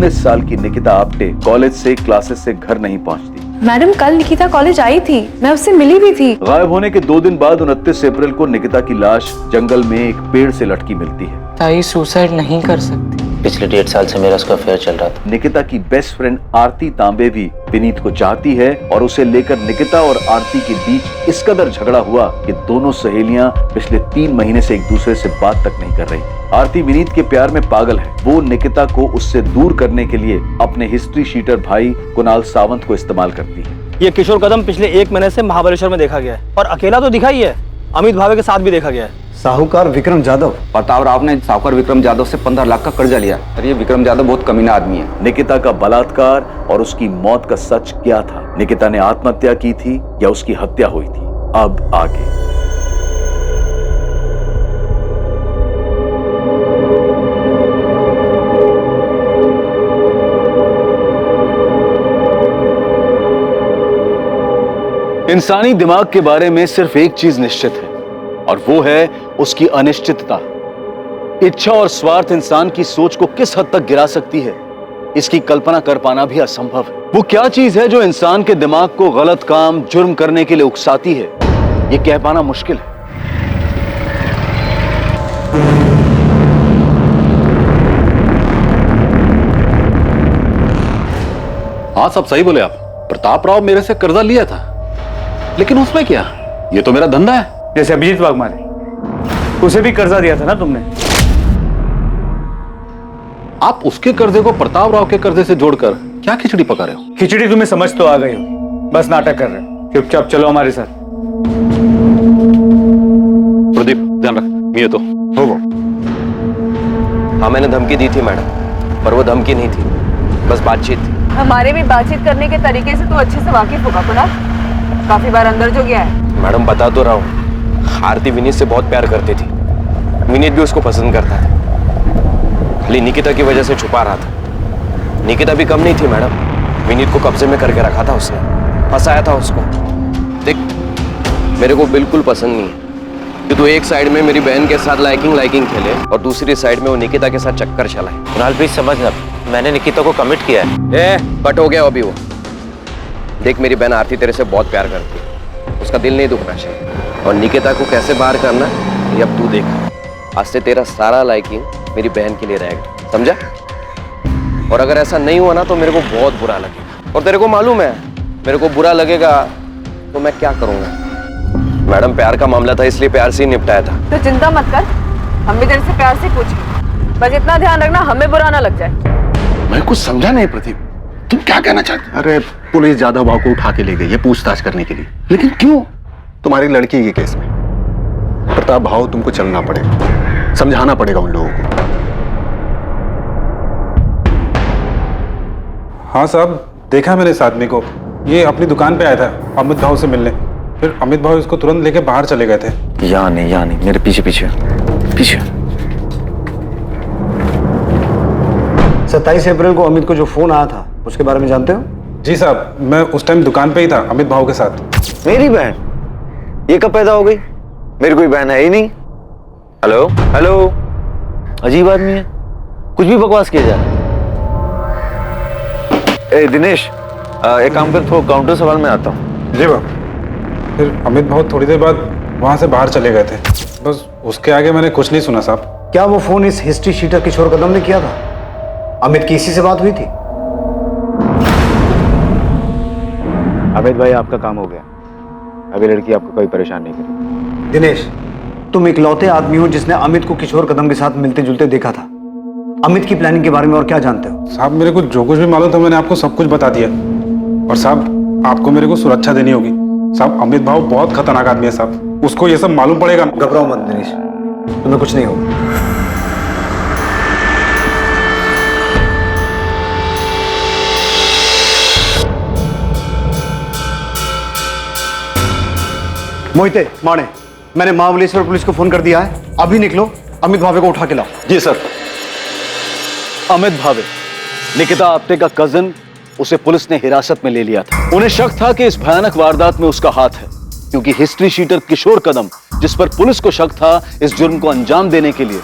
19 साल की निकिता आप्टे कॉलेज से क्लासेस से घर नहीं पहुंचती। मैडम कल निकिता कॉलेज आई थी, मैं उससे मिली भी थी। गायब होने के 2 दिन बाद 29 अप्रैल को निकिता की लाश जंगल में एक पेड़ से लटकी मिलती है। ताई सुसाइड नहीं कर सकती। पिछले 1.5 साल से मेरा उसका अफेयर चल रहा था। निकिता की बेस्ट फ्रेंड आरती तांबे भी विनीत को चाहती है और उसे लेकर निकिता और आरती के बीच इस कदर झगड़ा हुआ कि दोनों सहेलियां पिछले 3 महीने से एक दूसरे से बात तक नहीं कर रही थी। आरती विनीत के प्यार में पागल है। वो निकिता को उससे दूर करने के लिए अपने हिस्ट्री शीटर भाई कुणाल सावंत को इस्तेमाल करती है। ये किशोर कदम पिछले 1 महीने से महाबलेश्वर में देखा गया है और अकेला तो दिखा ही है, अमित भावे के साथ भी देखा गया है। साहूकार विक्रम जाधव। प्रताप राव ने साहूकार विक्रम जाधव से 15 लाख का कर्जा लिया। और ये विक्रम जाधव बहुत कमीना आदमी है। निकिता का बलात्कार और उसकी मौत का सच क्या था? निकिता ने आत्महत्या की थी या उसकी हत्या हुई थी? अब आगे। इंसानी दिमाग के बारे में सिर्फ एक चीज निश्चित है और वो है उसकी अनिश्चितता। इच्छा और स्वार्थ इंसान की सोच को किस हद तक गिरा सकती है, इसकी कल्पना कर पाना भी असंभव है। वो क्या चीज है जो इंसान के दिमाग को गलत काम, जुर्म करने के लिए उकसाती है, ये कह पाना मुश्किल है। हाँ, सब सही बोले आप। प्रताप राव मेरे से कर्जा लिया था, लेकिन उसमें क्या, ये तो मेरा धंधा है। जैसे अभिजीत वाघमारे, उसे भी कर्जा दिया था ना तुमने। आप उसके कर्जे को प्रताप राव के कर्जे से जोड़कर क्या खिचड़ी पका रहे हो? खिचड़ी तुम्हें समझ तो आ गई हो, बस नाटक कर रहे हो। चुपचाप चलो हमारे साथ। प्रदीप, ध्यान रख, ये तो हो वो। हाँ, मैंने धमकी दी थी मैडम, पर वो धमकी नहीं थी, बस बातचीत थी। हमारे भी बातचीत करने के तरीके से तो अच्छे से वाकिफ होगा कुणाल, काफी बार अंदर जो गया है। मैडम बता तो रहा हूँ, आरती विनीत से बहुत प्यार करती थी, विनीत भी उसको पसंद करता था, खाली निकिता की वजह से छुपा रहा था। निकिता भी कम नहीं थी मैडम, विनीत को कब्जे में करके रखा था उसने, फंसाया था उसको। देख, मेरे को बिल्कुल पसंद नहीं है कि तू एक साइड में मेरी बहन के साथ लाइकिंग खेले और दूसरी साइड में वो निकिता के साथ चक्कर चलाए। कुणाल प्लीज समझ ना, मैंने निकिता को कमिट किया है। बट हो गया अभी वो। देख, मेरी बहन आरती तेरे से बहुत प्यार करती है, उसका दिल नहीं दुखना चाहिए। और निकिता को कैसे बाहर करना ये अब तू देख। आज से तेरा सारा लाइकिंग मेरी बहन के लिए रहेगा, समझा? और अगर ऐसा नहीं हुआ ना तो मेरे को बहुत बुरा लगेगा, और तेरे को मालूम है मेरे को बुरा लगेगा तो मैं क्या करूंगा। मैडम, प्यार का मामला था इसलिए प्यार से ही निपटाया था। तो चिंता मत कर, हम भी तेरे से प्यार से पूछेंगे, बस इतना ध्यान रखना हमें बुरा ना लग जाए। मैं कुछ समझा नहीं प्रदीप, तुम क्या कहना चाहते? अरे पुलिस जाधव भाव को उठा के ले गई है पूछताछ करने के लिए। लेकिन क्यों? तुम्हारी लड़की के केस में प्रताप भाव तुमको चलना पड़ेगा, समझाना पड़ेगा उन लोगों को। हाँ साहब, देखा मैंने इस आदमी को, ये अपनी दुकान पे आया था अमित भाव से मिलने, फिर अमित भाव इसको तुरंत लेके बाहर चले गए थे। यहाँ नहीं, मेरे पीछे पीछे 27 अप्रैल को अमित को जो फोन आया था उसके बारे में जानते हो? जी साहब, मैं उस टाइम दुकान पे ही था अमित भाव के साथ। मेरी बहन ये कब पैदा हो गई? मेरी कोई बहन है ही नहीं। हेलो, अजीब आदमी है, कुछ भी बकवास किया जा रहा है। दिनेश, एक काम कर, थोड़ा काउंटर सवाल में आता हूँ। जी बाब। फिर अमित भाव थोड़ी देर बाद वहां से बाहर चले गए थे, बस उसके आगे मैंने कुछ नहीं सुना साहब। क्या वो फोन इस हिस्ट्री शीटर किशोर कदम ने किया था? अमित की इसी से बात हुई थी? अमित भाई, आपका काम हो गया, अभी लड़की आपको कोई परेशान नहीं करेगी। दिनेश, तुम इकलौते आदमी हो जिसने अमित को किशोर कदम के साथ मिलते जुलते देखा था। अमित की प्लानिंग के बारे में और क्या जानते हो? साहब, मेरे को जो कुछ भी मालूम था मैंने आपको सब कुछ बता दिया। और साहब, आपको मेरे को सुरक्षा देनी होगी। साहब, अमित भाव बहुत खतरनाक आदमी है साहब, उसको ये सब मालूम पड़ेगा। घबराओ मत दिनेश, तुम्हें कुछ नहीं होगा। मोहिते, माने, मैंने महाबलेश्वर पुलिस को फोन कर दिया है, अभी निकलो, अमित भावे को उठा के लाओ। जी सर। अमित भावे, निकिता आप्टे का कजिन, उसे पुलिस ने हिरासत में ले लिया था। उन्हें शक था कि इस भयानक वारदात में उसका हाथ है, क्योंकि हिस्ट्री शीटर किशोर कदम, जिस पर पुलिस को शक था, इस जुर्म को अंजाम देने के लिए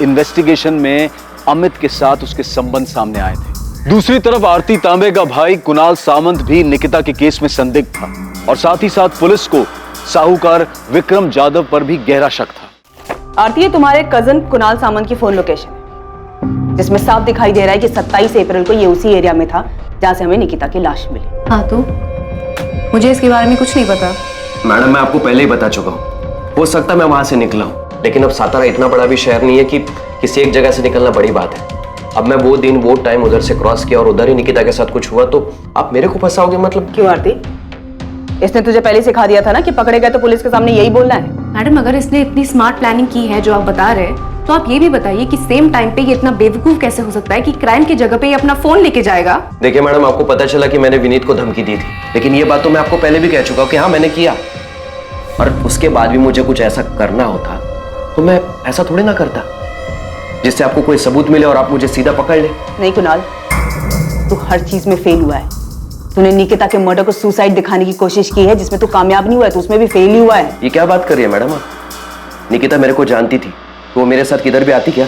इन्वेस्टिगेशन में अमित के साथ उसके संबंध सामने आए थे। दूसरी तरफ आरती तांबे का भाई कुणाल सामंत भी निकिता के केस में संदिग्ध था और साथ ही साथ पुलिस को साहूकार विक्रम जाधव पर भी गहरा शक था। आरती, ये तुम्हारे कजन कुणाल सामंत की फोन लोकेशन है, जिसमें साफ दिखाई दे रहा है कि 27 अप्रैल को ये उसी एरिया में था जहां से हमें निकिता की लाश मिली। हाँ तो मुझे इसके बारे में कुछ नहीं पता। मैडम, मैं आपको पहले ही बता चुका हूँ, हो सकता मैं वहां से निकला हूँ, लेकिन अब सातारा इतना बड़ा भी शहर नहीं है कि किसी एक जगह से निकलना बड़ी बात है। अब मैं वो दिन वो टाइम उधर से क्रॉस किया और उधर ही निकिता के साथ कुछ हुआ तो आप मेरे को फंसाओगे? मतलब क्यों आरती, इसने तुझे पहले सिखा दिया था ना कि पकड़े गए तो पुलिस के सामने यही बोलना है? मैडम, अगर इसने इतनी स्मार्ट प्लानिंग की है जो आप बता रहे हैं, तो आप ये भी बताइए कि सेम टाइम पे ये इतना बेवकूफ कैसे हो सकता है कि क्राइम की जगह पे ये अपना फोन लेके जाएगा? देखिए मैडम, आपको पता चला कि मैंने विनीत को धमकी दी थी, लेकिन ये बात तो मैं आपको पहले भी कह चुका हूँ कि हाँ मैंने किया, और उसके बाद भी मुझे कुछ ऐसा करना होता तो मैं ऐसा थोड़ी ना करता जिससे आपको कोई सबूत मिले और आप मुझे सीधा पकड़ ले। नहीं कुणाल, तू हर चीज में फेल हुआ है। तूने निकिता के मर्डर को सुसाइड दिखाने की कोशिश की है, जिसमें तू कामयाब नहीं हुआ है, तो उसमें भी फेल ही हुआ है। ये क्या बात कर रही है मैडम आप? निकिता मेरे को जानती थी तो वो मेरे साथ किधर भी आती क्या?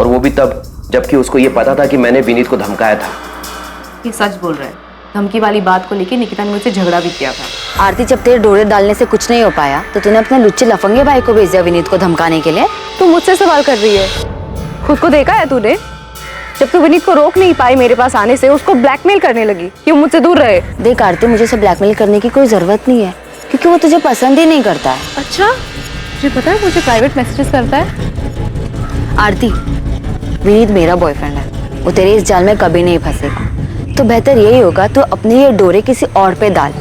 और वो भी तब जबकि उसको ये पता था कि मैंने विनीत को धमकाया था। ये सच बोल रहा है। धमकी वाली बात को लेकर निकिता ने मुझसे झगड़ा भी किया था। आरती, जब तेरे डोरे डालने से कुछ नहीं हो पाया तो तूने अपने लुच्चे लफंगे भाई को भेज दिया विनीत को धमकाने के लिए। तू मुझसे सवाल कर रही है? खुद को देखा है तूने? जब तू विनीत को रोक नहीं पाई मेरे पास आने से, उसको ब्लैकमेल करने लगी कि वो मुझसे दूर रहे। देख आरती, मुझे उसे ब्लैकमेल करने की कोई जरूरत नहीं है, क्योंकि वो तुझे पसंद ही नहीं करता है। अच्छा, तुझे पता है मुझे प्राइवेट मैसेजेस करता है? आरती, विनीत मेरा बॉयफ्रेंड है, वो तेरे इस जाल में कभी नहीं फंसेगा। तो बेहतर यही होगा तो अपने ये डोरे किसी और पे डाल,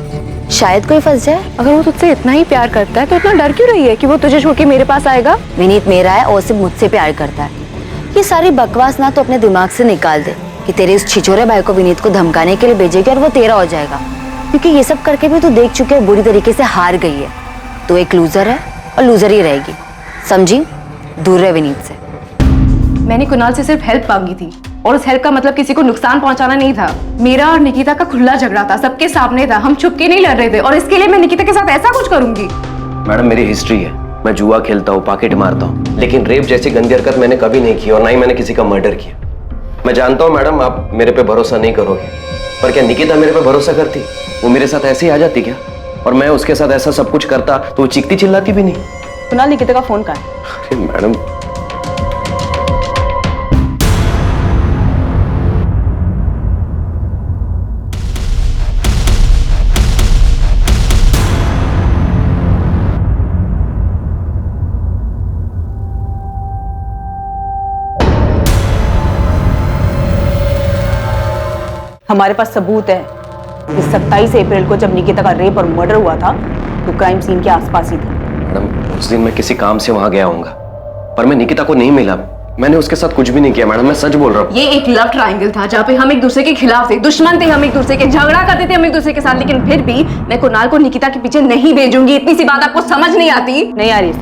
शायद कोई फंस जाए। अगर वो तुझसे इतना ही प्यार करता है तो इतना डर क्यों रही है कि वो तुझे छोड़ के मेरे पास आएगा? विनीत मेरा है और सिर्फ मुझसे प्यार करता है। ये सारी बकवास ना तो अपने दिमाग से निकाल दे कि तेरे इस छिछोरे भाई को विनीत को धमकाने के लिए भेजेगी और वो तेरा हो जाएगा, क्योंकि ये सब करके भी तू देख चुके है बुरी तरीके से हार गई है। तो एक लूजर है और लूजर ही रहेगी, समझी? दूर रहे विनीत से। मैंने कुणाल से सिर्फ हेल्प मांगी थी और उस हेल्प का मतलब किसी को नुकसान पहुंचाना नहीं था। मेरा और निकिता का खुला झगड़ा था, सबके सामने था, हम छुप के नहीं लड़ रहे थे, और इसके लिए मैं निकिता के साथ ऐसा कुछ करूंगी? मैडम, मेरी हिस्ट्री है, मैं जुआ खेलता हूँ, पॉकेट मारता हूँ, लेकिन रेप जैसी गंदी हरकत मैंने कभी नहीं की और ना ही मैंने किसी का मर्डर किया। मैं जानता हूँ मैडम आप मेरे पे भरोसा नहीं करोगे, पर क्या निकिता मेरे पे भरोसा करती? वो मेरे साथ ऐसे ही आ जाती क्या? और मैं उसके साथ ऐसा सब कुछ करता तो वो चीखती चिल्लाती भी नहीं। कुणाल, निकिता का फोन कहाँ है? अरे मैडम, हमारे पास सबूत है कि 27 अप्रैल को जब निकिता का रेप और मर्डर हुआ था तो क्राइम सीन के आसपास ही था। मैडम, उस दिन मैं किसी काम से वहां गया होऊंगा, पर मैं निकिता को नहीं मिला। मैंने उसके साथ कुछ भी नहीं किया मैडम, मैं सच बोल रहा हूँ। ये एक लव ट्रायंगल था जहाँ पे हम एक दूसरे के खिलाफ थे, दुश्मन थे हम एक दूसरे के, झगड़ा करते थे हम एक दूसरे के साथ, लेकिन फिर भी मैं कुणाल को निकिता के पीछे नहीं भेजूंगी। इतनी सी बात आपको समझ नहीं आती? नहीं आ रही,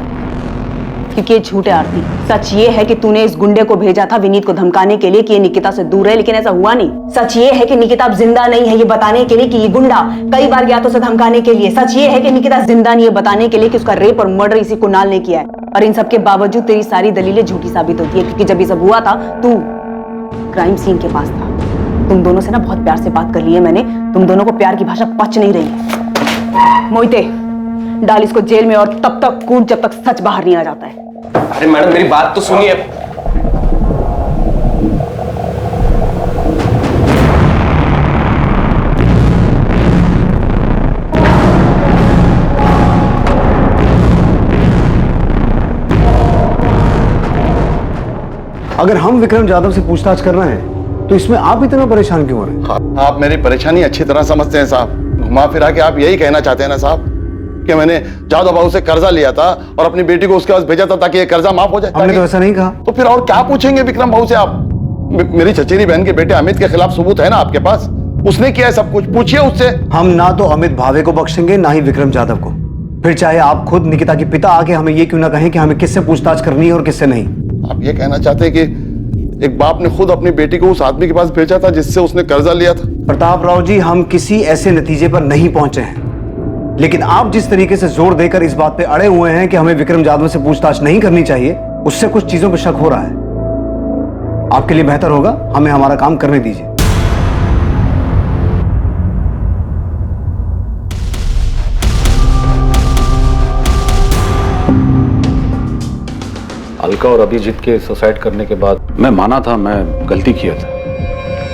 क्योंकि ये झूठ है आरती। सच ये है कि तूने इस गुंडे को भेजा था विनीत को धमकाने के लिए कि ये निकिता से दूर है, लेकिन ऐसा हुआ नहीं। सच ये है कि निकिता अब जिंदा नहीं है, ये बताने के लिए कि ये गुंडा कई बार गया तो उसे धमकाने के लिए। सच ये है कि निकिता जिंदा नहीं है, बताने के लिए कि उसका रेप और मर्डर इसी कुणाल ने किया है। और इन सब के बावजूद तेरी सारी दलीलें झूठी साबित होती है, क्योंकि जब ये सब हुआ था तू क्राइम सीन के पास था। तुम दोनों से ना बहुत प्यार से बात कर ली है मैंने, तुम दोनों को प्यार की भाषा पच नहीं रही है। मोहिते, डाल इसको जेल में और तब तक कूद जब तक सच बाहर नहीं आ जाता है। अरे मैडम, मेरी बात तो सुनिए। अगर हम विक्रम जाधव से पूछताछ कर रहे हैं तो इसमें आप इतना परेशान क्यों हो रहे हैं? आप मेरी परेशानी अच्छी तरह समझते हैं साहब। घुमा फिरा के आप यही कहना चाहते हैं ना साहब कि मैंने जाधव बाबू से कर्जा लिया था और अपनी बेटी को उसके पास भेजा था ताकि ये कर्जा माफ हो जाए। हमने तो ऐसा नहीं कहा। तो फिर और क्या पूछेंगे विक्रम बाबू से आप? मेरी चचेरी बहन के बेटे अमित के खिलाफ सबूत है ना आपके पास, उसने किया है सब कुछ, पूछिए उससे। हम ना तो अमित भावे को बख्शेंगे ना ही विक्रम जाधव को, फिर चाहे आप खुद निकिता के पिता आके हमें ये क्यों ना कहें कि हमें किससे पूछताछ करनी है और किससे नहीं। आप ये कहना चाहते हैं कि एक बाप ने खुद अपनी बेटी को उस आदमी के पास भेजा था जिससे उसने कर्जा लिया था? प्रताप राव जी, हम किसी ऐसे नतीजे पर नहीं पहुंचे हैं, लेकिन आप जिस तरीके से जोर देकर इस बात पे अड़े हुए हैं कि हमें विक्रम जाधव से पूछताछ नहीं करनी चाहिए, उससे कुछ चीजों पर शक हो रहा है। आपके लिए बेहतर होगा हमें हमारा काम करने दीजिए। अलका और अभिजीत के सुसाइड करने के बाद मैं माना था मैं गलती किया था,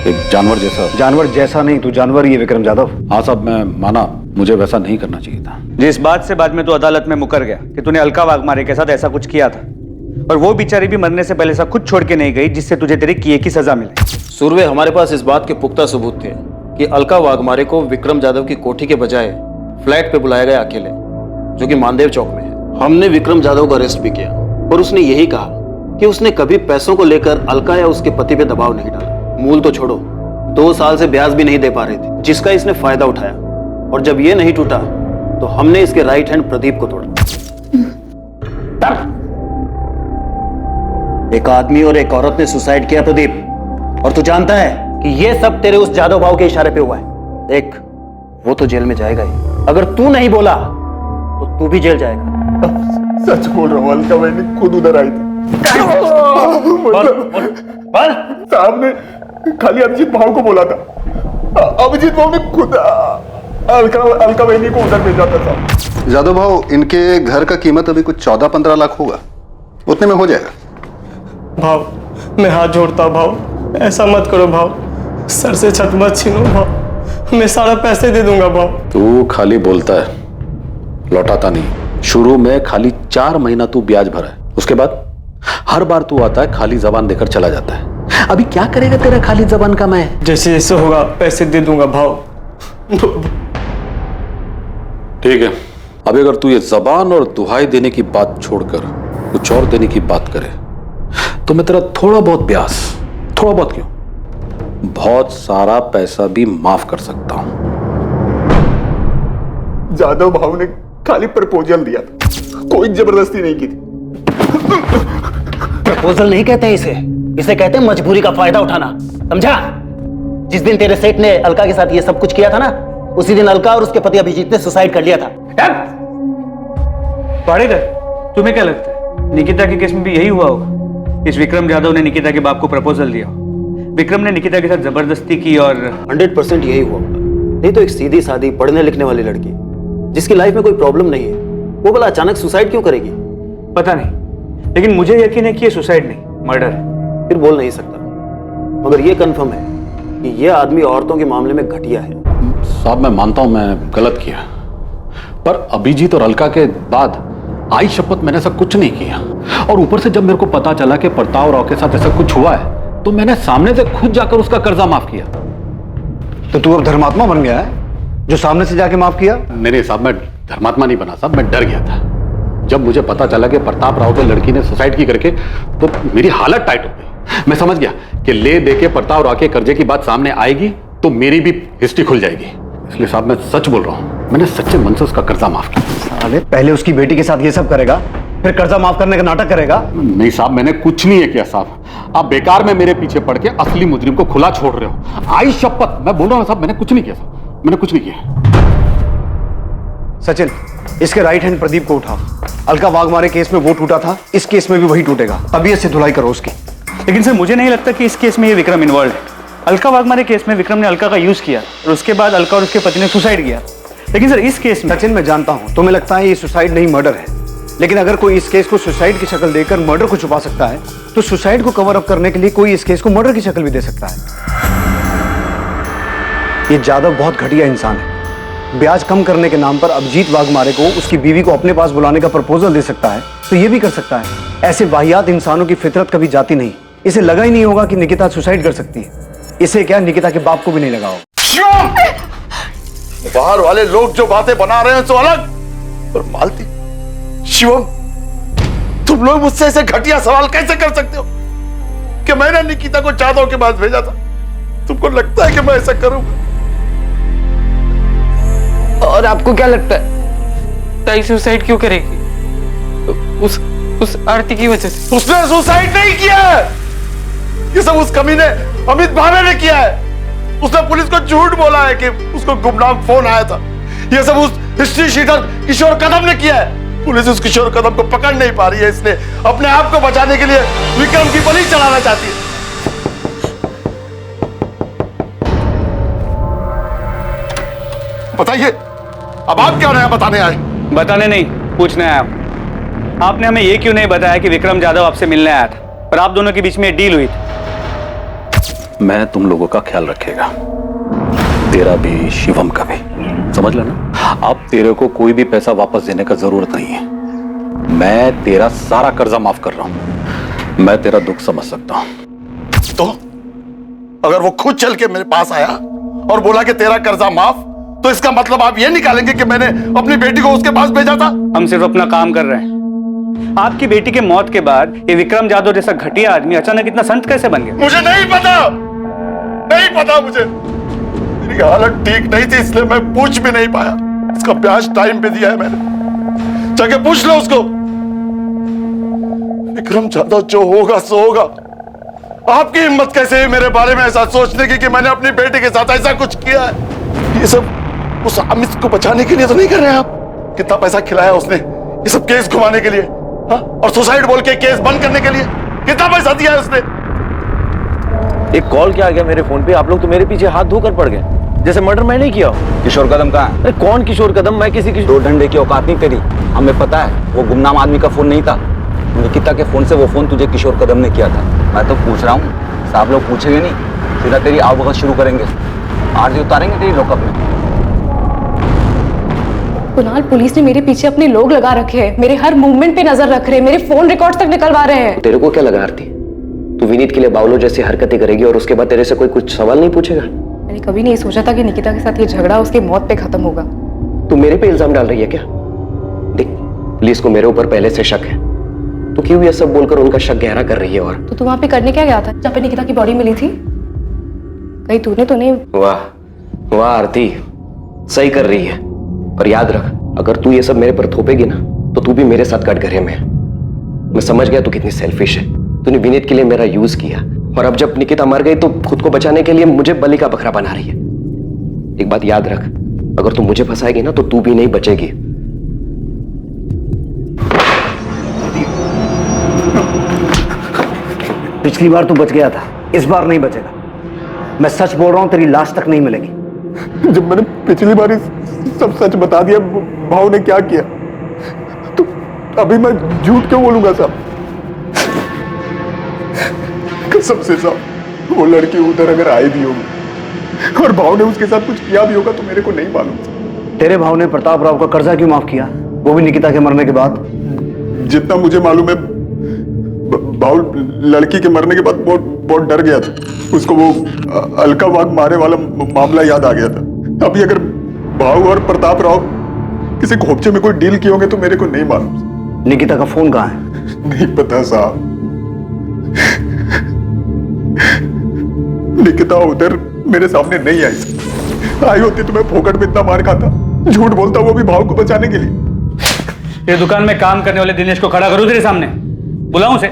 एक जानवर जैसा नहीं, तू जानवर ही है विक्रम जाधव। हाँ साहब, मैं माना मुझे वैसा नहीं करना चाहिए था। जिस बात से बाद में तू अदालत में मुकर गया कि तूने अलका वाघमारे के साथ ऐसा कुछ किया था, और वो बेचारी भी मरने से पहले सब कुछ छोड़ के नहीं गई जिससे तुझे तेरे किए की सजा मिले। सूर्वे, हमारे पास इस बात के पुख्ता सबूत थे कि अलका वाघमारे को विक्रम जाधव की कोठी के बजाय फ्लैट पे बुलाया गया अकेले, जो कि मानदेव चौक में है। हमने विक्रम जाधव को अरेस्ट भी किया और उसने यही कहा कि उसने कभी पैसों को लेकर अलका या उसके पति पे दबाव नहीं डाला। मूल तो छोड़ो, 2 साल से ब्याज भी नहीं दे पा रही थी, जिसका इसने फायदा उठाया, और जब ये नहीं टूटा तो हमने इसके राइट हैंड प्रदीप को तोड़ा। एक आदमी और एक औरत ने सुसाइड किया प्रदीप, और तू जानता है कि ये सब तेरे उस जादव भाव के इशारे पे हुआ है। देख, वो तो जेल में जाएगा ही, अगर तू नहीं बोला तो तू भी जेल जाएगा। सच बोल रहा हूँ, अलका बहन खुद उधर आई थी। साहब ने खाली अभिजीत भाव को बोला था, अभिजीत भाव ने खुद अलका बहनी को उधर भेजा था साहब। जादव भाव, इनके घर का कीमत अभी कुछ 14-15 लाख होगा, उतने में हो जाएगा। भाव, मैं हाथ जोड़ता भाव, ऐसा मत करो भाव, सर से छत मत छीनो भाव, मैं सारा पैसे दे दूंगा भाव। तू खाली बोलता है, लौटाता नहीं। शुरू में खाली 4 महीना तू ब्याज भरा है, उसके बाद हर बार तू आता है खाली जबान देकर चला जाता है। अभी क्या करेगा तेरा खाली जबान का मैं? जैसे जैसे होगा पैसे दे दूंगा भाव। ठीक है, अभी अगर तू ये जबान और दुहाई देने की बात छोड़कर कुछ और देने की बात करे तो मैं तेरा थोड़ा बहुत ब्याज, थोड़ा बहुत क्यों, बहुत सारा पैसा भी माफ कर सकता हूं। जादव भाव ने खाली प्रपोजल दिया था, कोई जबरदस्ती नहीं की थी। प्रपोजल नहीं कहते हैं इसे कहते हैं मजबूरी का फायदा उठाना, समझा? जिस दिन तेरे सेठ ने अलका के साथ ये सब कुछ किया था ना, उसी दिन अलका और उसके पति अभिजीत ने सुसाइड कर लिया था। पाड़ेकर, तुम्हें क्या लगता है निकिता के केस में भी यही हुआ होगा? इस विक्रम जाधव ने निकिता के बाप को प्रपोजल दिया, विक्रम ने निकिता के साथ जबरदस्ती की, और 100% यही हुआ होगा। नहीं तो एक सीधी सादी पढ़ने लिखने वाली लड़की जिसकी लाइफ में कोई प्रॉब्लम नहीं है, वो भला अचानक सुसाइड क्यों करेगी? पता नहीं, लेकिन मुझे यकीन है कि ये सुसाइड नहीं, मर्डर है। फिर बोल नहीं सकता, मगर ये कंफर्म है कि ये आदमी औरतों के मामले में घटिया है। साहब, मैं मानता हूं मैं गलत किया, पर अभिजीत और अलका के बाद आई शपथ मैंने ऐसा कुछ नहीं किया। और ऊपर से जब मेरे को पता चला कि प्रताप राव के साथ ऐसा कुछ हुआ है, तो मैंने सामने से खुद जाकर उसका कर्जा माफ किया। तो तू अब धर्मात्मा बन गया है जो सामने से जाके माफ किया? नहीं साहब, मैं धर्मात्मा नहीं बना साहब, मैं डर गया था। जब मुझे पता चला कि प्रताप राव के लड़की ने सुसाइड की करके, तो मेरी हालत टाइट हो गई। मैं समझ गया कि ले दे के प्रताप राव के कर्जे की बात सामने आएगी तो मेरी भी हिस्ट्री खुल जाएगी। इसलिए साहब मैं सच बोल रहा हूं, मैंने सच्चे मन से उसका कर्जा माफ किया। साले, पहले उसकी बेटी के साथ ये सब करेगा, फिर कर्जा माफ करने का नाटक करेगा? नहीं साहब, मैंने कुछ नहीं है किया साहब, आप बेकार में मेरे पीछे पड़ के असली मुजरिम को खुला छोड़ रहे हो। आई शपथ, मैं बोल रहा हूं साहब, मैंने कुछ नहीं किया साहब, मैंने कुछ नहीं किया। सचिन, इसके राइट हैंड प्रदीप को उठाओ। अलका वाघमारे केस में वो टूटा था, इस केस में भी वही टूटेगा। तबीयत से धुलाई करो उसकी। लेकिन सर, मुझे नहीं लगता कि इस केस में ये विक्रम इन्वॉल्व है। अलका वाघमारे केस में विक्रम ने अलका का यूज किया और उसके बाद अलका और उसके पति ने सुसाइड किया। लेकिन सर, इस केस में सचिन, मैं जानता हूं तुम्हें लगता है ये सुसाइड नहीं मर्डर है, लेकिन अगर कोई इस केस को सुसाइड की शक्ल देकर मर्डर को छुपा सकता है, तो सुसाइड को कवर अप करने के लिए कोई इस केस को मर्डर की शक्ल भी दे सकता है। ये जादव बहुत घटिया इंसान है। ब्याज कम करने के नाम पर अभिजीत वाघमारे को उसकी बीवी को अपने पास बुलाने का प्रपोजल दे सकता है, तो ये भी कर सकता है। ऐसे वाहियात इंसानों की फितरत कभी जाती नहीं। इसे लगा ही नहीं होगा कि निकिता सुसाइड कर सकती है। इसे क्या, निकिता के बाप को भी नहीं लगा होगा। बाहर वाले लोग जो बातें बना रहे हैं सो अलग, और मालती, शिवम, तुम लोग मुझसे ऐसे घटिया सवाल कैसे कर सकते हो कि मैंने निकिता को जादव के पास भेजा था? तुमको लगता है कि मैं ऐसा करूंगा? और आपको क्या लगता है ताई सुसाइड क्यों करेगी? उस आरती की वजह से। उसने सुसाइड नहीं किया है, ये सब उस कमीने अमित भावे ने किया है। उसने पुलिस को झूठ बोला है कि उसको गुमनाम फोन आया था। ये सब उस हिस्ट्री शीटर किशोर कदम ने किया है। पुलिस उस किशोर कदम को पकड़ नहीं पा रही है, इसलिए अपने आप को बचाने के लिए विक्रम की बलि चढ़ाना चाहती है। बताइए, अब आप क्या नया बताने आए? बताने नहीं, पूछने आया। आपने हमें ये क्यों नहीं बताया कि विक्रम जाधव आपसे मिलने आया था और आप दोनों के बीच में डील हुई थी? मैं तुम लोगों का ख्याल रखेगा, तेरा भी शिवम का भी, समझ लेना। अब तेरे को कोई भी पैसा वापस देने का जरूरत नहीं है। मैं तेरा सारा कर्जा माफ कर रहा हूं। मैं तेरा दुख समझ सकता हूं। तो अगर वो खुद चल के मेरे पास आया और बोला कि तेरा कर्जा माफ, तो इसका मतलब आप ये निकालेंगे कि मैंने अपनी बेटी को उसके पास भेजा था? हम सिर्फ अपना काम कर रहे हैं। आपकी बेटी के मौत के बाद ये विक्रम जाधव जैसा घटिया आदमी अचानक इतना संत कैसे बन गया? मुझे नहीं पता मुझे। मेरी हालत ठीक नहीं थी, इसलिए मैं पूछ भी नहीं पाया। इसका ब्याज टाइम पे दिया है मैंने, जाके पूछ लो उसको। विक्रम जाधव जो होगा सो होगा। आपकी हिम्मत कैसे है मेरे बारे में ऐसा सोचने की कि मैंने अपनी बेटी के साथ ऐसा कुछ किया है? ये सब उस अमित को बचाने के लिए तो नहीं कर रहे हैं आप? कितना पैसा खिलाया उसने ये सब केस घुमाने के लिए, हाँ? और सुसाइड बोल के केस बंद करने के लिए कितना पैसा दिया है उसने? एक कॉल क्या आ गया मेरे फोन पे, आप लोग तो मेरे पीछे हाथ धोकर पड़ गए, जैसे मर्डर मैं नहीं किया हूं। किशोर कदम कहाँ है? अरे कौन किशोर कदम? मैं किसी की दो डंडे की औकात नहीं तेरी, हमें पता है। वो गुमनाम आदमी का फोन नहीं था, निकिता के फोन से वो फोन तुझे किशोर कदम ने किया था। मैं तो पूछ रहा हूँ, साहब लोग पूछेंगे नहीं, सीधा तेरी आवभगत शुरू करेंगे, आरती उतारेंगे तेरी लॉकअप में। कुणाल, पुलिस ने मेरे पीछे अपने लोग लगा रखे हैं, मेरे हर मूवमेंट पे नजर रख रहे हैं, मेरे फोन रिकॉर्ड्स तक निकलवा रहे हैं। तेरे को क्या लगा आरती, तू विनीत के लिए बावलो जैसी हरकतें करेगी और उसके बाद तेरे से कोई कुछ सवाल नहीं पूछेगा? मैंने कभी नहीं सोचा था कि निकिता के साथ ये झगड़ा उसकी मौत पे खत्म होगा। तू मेरे पे इल्जाम डाल रही है क्या? देख, पुलिस को मेरे ऊपर पहले से शक है, तो क्यों ये सब बोलकर उनका शक गहरा कर रही है? और तो तू वहां पे करने क्या गया था जहाँ पे निकिता की बॉडी मिली थी? कहीं तूने तो नहीं? वाह वाह आरती, सही कर रही है। पर याद रख, अगर तू ये सब मेरे पर थोपेगी ना, तो तू भी मेरे साथ कटघरे में है। मैं समझ गया तू कितनी सेल्फिश है। तूने विनीत के लिए मेरा यूज किया, और अब जब निकिता मर गई तो खुद को बचाने के लिए मुझे बलि का बकरा बना रही है। एक बात याद रख, अगर तू मुझे फंसाएगी ना तो तू भी नहीं बचेगी। पिछली बार तू बच गया था, इस बार नहीं बचेगा। मैं सच बोल रहा हूं, तेरी लाश तक नहीं मिलेगी। जब मैंने पिछली बार सब सच बता दिया, भाव ने क्या किया, तो अभी मैं झूठ क्यों बोलूंगा साहब? कसम से साहब, वो लड़की उधर अगर आई भी होगी और भाव ने उसके साथ कुछ किया भी होगा तो मेरे को नहीं मालूम। तेरे भाव ने प्रताप राव का कर्जा क्यों माफ किया, वो भी निकिता के मरने के बाद? जितना मुझे मालूम है, भाव लड़की के मरने के बाद बहुत डर गया था। उसको वो अलका वाघ मारे वाला मामला याद आ गया था। अभी अगर भाव और प्रताप राव किसी खोपचे में कोई डील किए होंगे तो मेरे को नहीं मालूम। निकिता का फोन कहाँ है? नहीं पता साहब। निकिता उधर मेरे सामने नहीं आई होती तो मैं फोकट में इतना मार खाता, झूठ बोलता, वो भी भाव को बचाने के लिए। ये दुकान में काम करने वाले दिनेश को खड़ा करूं तेरे सामने, बुलाऊं उसे?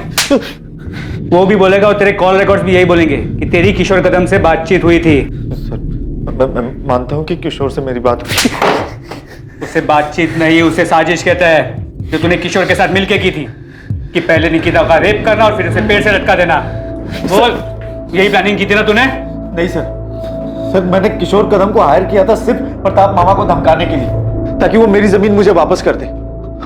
वो भी बोलेगा और तेरे कॉल रिकॉर्ड्स भी यही बोलेंगे कि तेरी किशोर कदम से बातचीत हुई थी। मैं मानता हूं कि किशोर से मेरी बात हुई। उसे बातचीत नहीं, उसे साजिश कहता है, जो तूने किशोर के साथ मिलके की थी, कि पहले निकिता का रेप करना और फिर उसे पेड़ से लटका देना। बोल, यही प्लानिंग की थी ना तूने? नहीं सर, मैंने किशोर कदम को हायर किया था सिर्फ प्रताप मामा को धमकाने के लिए, ताकि वो मेरी जमीन मुझे वापस कर दे।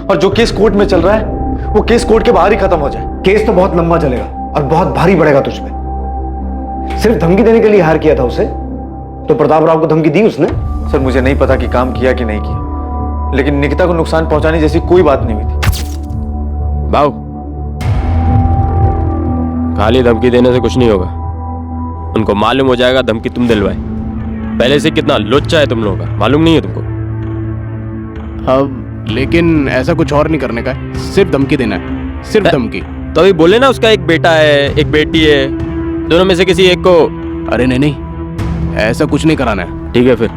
और जो केस कोर्ट में चल रहा है वो केस कोर्ट के बाहर ही खत्म हो जाए। केस तो बहुत लंबा चलेगा और बहुत भारी पड़ेगा तुझ पे। सिर्फ धमकी देने के लिए हायर किया था उसे, तो प्रताप राव को धमकी दी उसने? सर मुझे नहीं पता कि काम किया कि नहीं किया, लेकिन निकिता को नुकसान पहुंचाने जैसी कोई बात नहीं हुई थी। भाव, खाली धमकी देने से कुछ नहीं होगा। उनको मालूम हो जाएगा धमकी तुम दिलवाए। पहले से कितना लुच्चा है तुम लोगों का, मालूम नहीं है तुमको? अब लेकिन ऐसा कुछ और नहीं करने का है, सिर्फ धमकी देना है, सिर्फ धमकी। तो अभी बोले ना उसका एक बेटा है, एक बेटी है, दोनों में से किसी एक को। अरे नहीं, ऐसा कुछ नहीं कराना है। ठीक है, फिर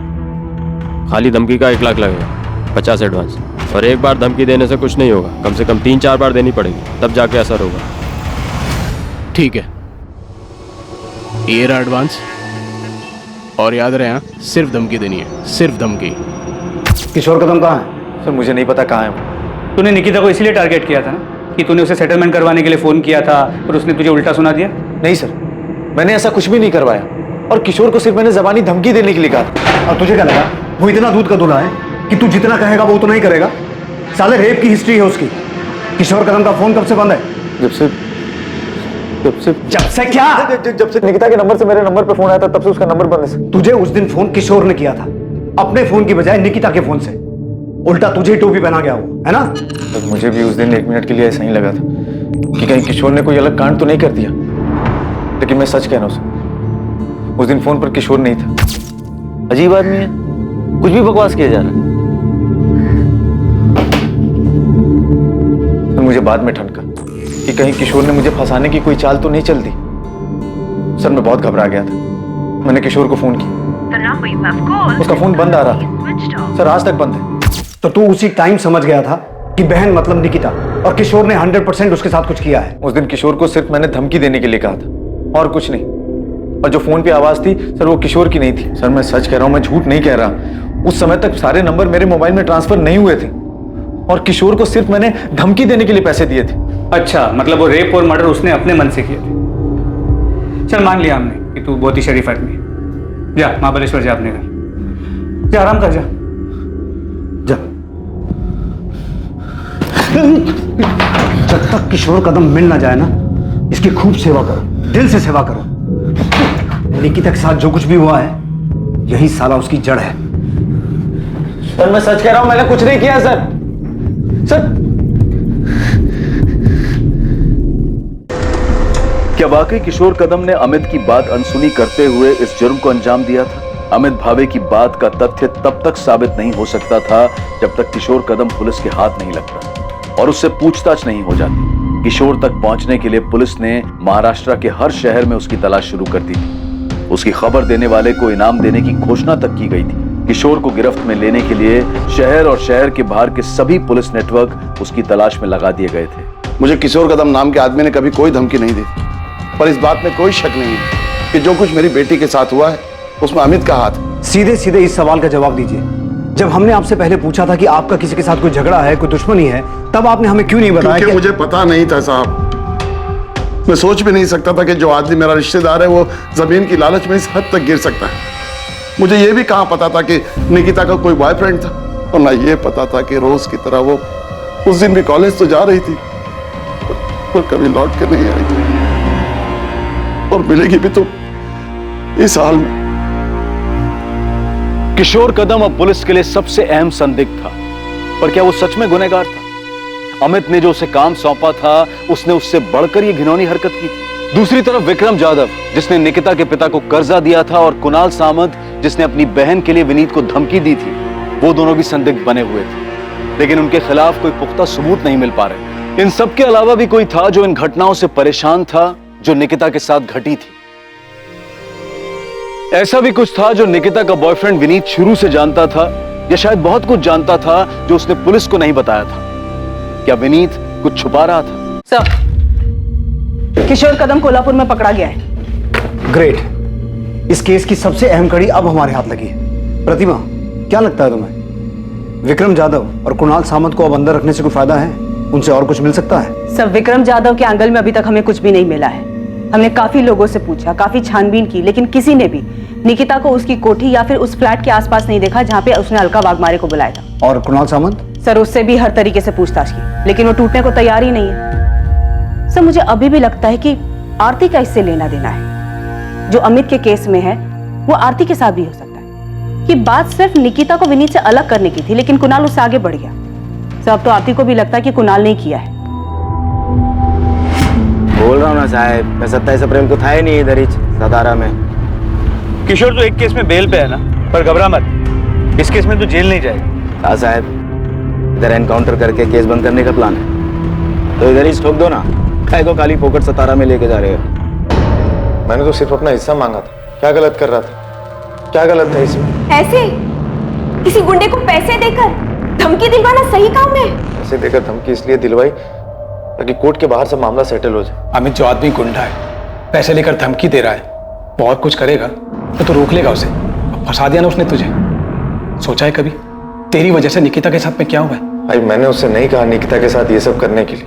खाली धमकी का 1 लाख लगेगा, 50 एडवांस। और एक बार धमकी देने से कुछ नहीं होगा, कम से कम 3-4 बार देनी पड़ेगी, तब जाके असर होगा। ठीक है, ये रहा एडवांस। और याद रहे, हाँ, सिर्फ धमकी देनी है, सिर्फ धमकी। किशोर कदम कहाँ है? सर मुझे नहीं पता कहाँ है। तूने निकिता को इसलिए टारगेट किया था ना, कि तूने उसे सेटलमेंट करवाने के लिए फोन किया था और उसने तुझे उल्टा सुना दिया? नहीं सर, मैंने ऐसा कुछ भी नहीं करवाया, और किशोर को सिर्फ मैंने जबानी धमकी देने के लिए कहा। और तुझे क्या लगा वो इतना दूध का दूल्हा है कि तू जितना कहेगा वो उतना ही करेगा? साले रेप की हिस्ट्री है उसकी, किशोर कदम का फोन कब से बंद है? जब से क्या? जब से निकिता के नंबर से मेरे नंबर पे फोन आया था, तब से उसका नंबर बंद है। तुझे उस दिन फोन किशोर ने किया था, अपने फोन की बजाय निकिता के फोन से। उल्टा तुझे टोपी पहना गया वो, है ना? तो मुझे भी उस दिन 1 मिनट के लिए ऐसा ही लगा था कि कहीं किशोर ने कोई अलग कांड तो नहीं कर दिया, लेकिन मैं सच कह रहा हूं, उस दिन फोन पर किशोर नहीं था। अजीब आदमी है, कुछ भी बकवास किया जा रहा है। तो मुझे बाद में ठनका कि कहीं किशोर ने मुझे फंसाने की कोई चाल तो नहीं चल दी। सर मैं बहुत घबरा गया था। मैंने किशोर को फोन किया, उसका फोन बंद आ रहा था। सर आज तक बंद है। तो तू उसी टाइम समझ गया था कि बहन मतलब निकिता, और किशोर ने 100% उसके साथ कुछ किया है। उस दिन किशोर को सिर्फ मैंने धमकी देने के लिए कहा था और कुछ नहीं। और जो फोन पे आवाज थी सर, वो किशोर की नहीं थी। सर मैं सच कह रहा हूं, मैं झूठ नहीं कह रहा। उस समय तक सारे नंबर मेरे मोबाइल में ट्रांसफर नहीं हुए थे और किशोर को सिर्फ मैंने धमकी देने के लिए पैसे दिए थे। अच्छा, मतलब वो रेप और मर्डर उसने अपने मन से किए थे। चल मान लिया हमने कि तू बहुत ही शरीफ आदमी है। जा महाबलेश्वर जा अपने घर, जा आराम कर, जा जा। जब तक किशोर कदम मिल ना जाए ना, इसकी खूब सेवा करो, दिल से सेवा करो। निकिता के साथ जो कुछ भी हुआ है, यही साला उसकी जड़ है। सर मैं सच कह रहा हूं, मैंने कुछ नहीं किया सर। क्या वाकई किशोर कदम ने अमित की बात अनसुनी करते हुए इस जुर्म को अंजाम दिया था? अमित भावे की बात का तथ्य तब तक साबित नहीं हो सकता था जब तक किशोर कदम पुलिस के हाथ नहीं लगता और उससे पूछताछ नहीं हो जाती। किशोर तक पहुंचने के लिए पुलिस ने महाराष्ट्र के हर शहर में उसकी तलाश शुरू कर दी थी। उसकी खबर देने वाले को इनाम देने की घोषणा तक की गई थी। किशोर को गिरफ्त में लेने के लिए शहर और शहर के बाहर के सभी पुलिस नेटवर्क उसकी तलाश में लगा दिए गए थे। मुझे किशोर कदम नाम के आदमी ने कभी कोई धमकी नहीं दी, पर इस बात में कोई शक नहीं है कि जो कुछ मेरी बेटी के साथ हुआ है उसमें अमित का हाथ है। सीधे सीधे इस सवाल का जवाब दीजिए। जब हमने आपसे पहले पूछा था कि आपका किसी के साथ कोई झगड़ा है, कोई दुश्मनी है, तब आपने हमें क्यों नहीं बताया? क्योंकि मुझे पता नहीं था साहब। मैं सोच भी नहीं सकता था कि जो आदमी मेरा रिश्तेदार है वो जमीन की लालच में इस हद तक गिर सकता है। मुझे ये भी कहां पता था कि निकिता का कोई बॉयफ्रेंड था, और ना ये पता था कि रोज की तरह वो उस दिन भी कॉलेज तो जा रही थी पर कभी लौट कर नहीं आई, और मिलेगी भी तो इस हाल में। किशोर कदम अब पुलिस के लिए सबसे अहम संदिग्ध था, पर क्या वो सच में गुनहगार था? अमित ने जो उसे काम सौंपा था, उसने उससे बढ़कर ये घिनौनी हरकत की थी। दूसरी तरफ विक्रम जाधव, जिसने निकिता के पिता को कर्जा दिया था, और कुणाल सामंत, जिसने अपनी बहन के लिए विनीत को धमकी दी थी, वो दोनों भी संदिग्ध बने हुए थे, लेकिन उनके खिलाफ कोई पुख्ता सबूत नहीं मिल पा रहे। इन सब के अलावा भी कोई था जो इन घटनाओं से परेशान था जो निकिता के साथ घटी थी। ऐसा भी कुछ था जो निकिता का बॉयफ्रेंड विनीत शुरू से जानता था, या शायद बहुत कुछ जानता था जो उसने पुलिस को नहीं बताया था। क्या विनीत कुछ छुपा रहा था? सर, किशोर कदम कोल्हापुर में पकड़ा गया है। ग्रेट। इस केस की सबसे अहम कड़ी अब हमारे हाथ लगी है। प्रतिमा, क्या लगता है तुम्हें, विक्रम जाधव और कुणाल सामंत को अब अंदर रखने से कोई फायदा है? उनसे और कुछ मिल सकता है? सर, विक्रम जाधव के एंगल में अभी तक हमें कुछ भी नहीं मिला है। हमने काफी लोगों से पूछा, काफी छानबीन की, लेकिन किसी ने भी निकिता को उसकी कोठी या फिर उस फ्लैट के आसपास नहीं देखा जहां पे उसने अलका वाघमारे को बुलाया था। और कुणाल सामंत? सर, उससे भी हर तरीके से पूछताछ की, लेकिन वो टूटने को तैयार ही नहीं है। सर, मुझे अभी भी लगता है कि आरती का इससे लेना देना है। जो अमित के केस में है वो आरती के साथ भी हो सकता है कि बात सिर्फ निकिता को विनीत से अलग करने की थी, लेकिन कुणाल उससे आगे बढ़ गया। सर, अब तो आरती को भी लगता है कि कुणाल ने किया है। बोल रहा हूँ ना साहब, मैं 27 अप्रैल को था ही नहीं इधर ही सतारा में। किशोर तो एक केस में बेल पे है ना, पर घबरा मत, इस केस में तो जेल नहीं जाएगा। हाँ साहब, इधर एनकाउंटर करके केस बंद करने का प्लान है, तो इधर ही ठोक दो ना। काय को खाली पोकट सतारा में लेके जा रहे हो? मैंने तो सिर्फ अपना हिस्सा मांगा था। क्या गलत कर रहा था? क्या गलत था इसमें? ऐसे किसी गुंडे को पैसे देकर धमकी दिलवाना सही काम है? पैसे देकर धमकी इसलिए दिलवाई ताकि कोर्ट के बाहर से मामला सेटल हो जाए। अमित जो आदमी गुंडा है, पैसे लेकर धमकी दे रहा है, बहुत कुछ करेगा तो रोक लेगा उसे। अब फंसा दिया ना उसने तुझे। सोचा है कभी तेरी वजह से निकिता के साथ में क्या हुआ है? भाई मैंने उससे नहीं कहा निकिता के साथ ये सब करने के लिए।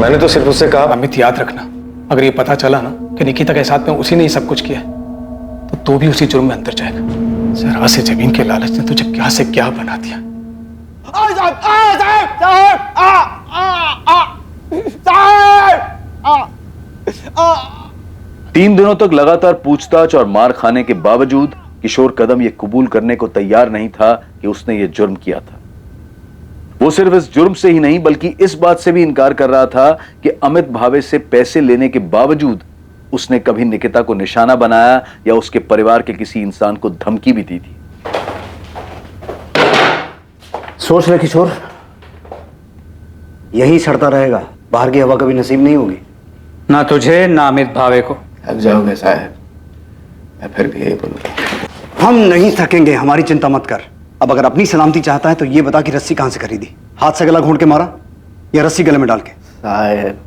मैंने तो सिर्फ उससे कहा। अमित याद रखना, अगर ये पता चला ना कि निकिता के साथ में उसी ने ये सब कुछ किया तो तू भी उसी जुर्म में अंदर जाएगा। जरा से जमीन के लालच ने तुझे क्या से क्या बना दिया। 3 दिनों तक लगातार पूछताछ और मार खाने के बावजूद किशोर कदम यह कबूल करने को तैयार नहीं था कि उसने यह जुर्म किया था। वो सिर्फ इस जुर्म से ही नहीं बल्कि इस बात से भी इनकार कर रहा था कि अमित भावे से पैसे लेने के बावजूद उसने कभी निकिता को निशाना बनाया या उसके परिवार के किसी इंसान को धमकी भी दी थी। सोच ले किशोर, यही सड़ता रहेगा, बाहर की हवा कभी नसीब नहीं होगी। ना तुझे ना अमित भावे को। थक जाओगे साहब, मैं फिर भी यही बोलूंगा। हम नहीं थकेंगे, हमारी चिंता मत कर। अब अगर अपनी सलामती चाहता है तो ये बता कि रस्सी कहां से खरीदी? हाथ से गला घोंट के मारा या रस्सी गले में डाल के? साहब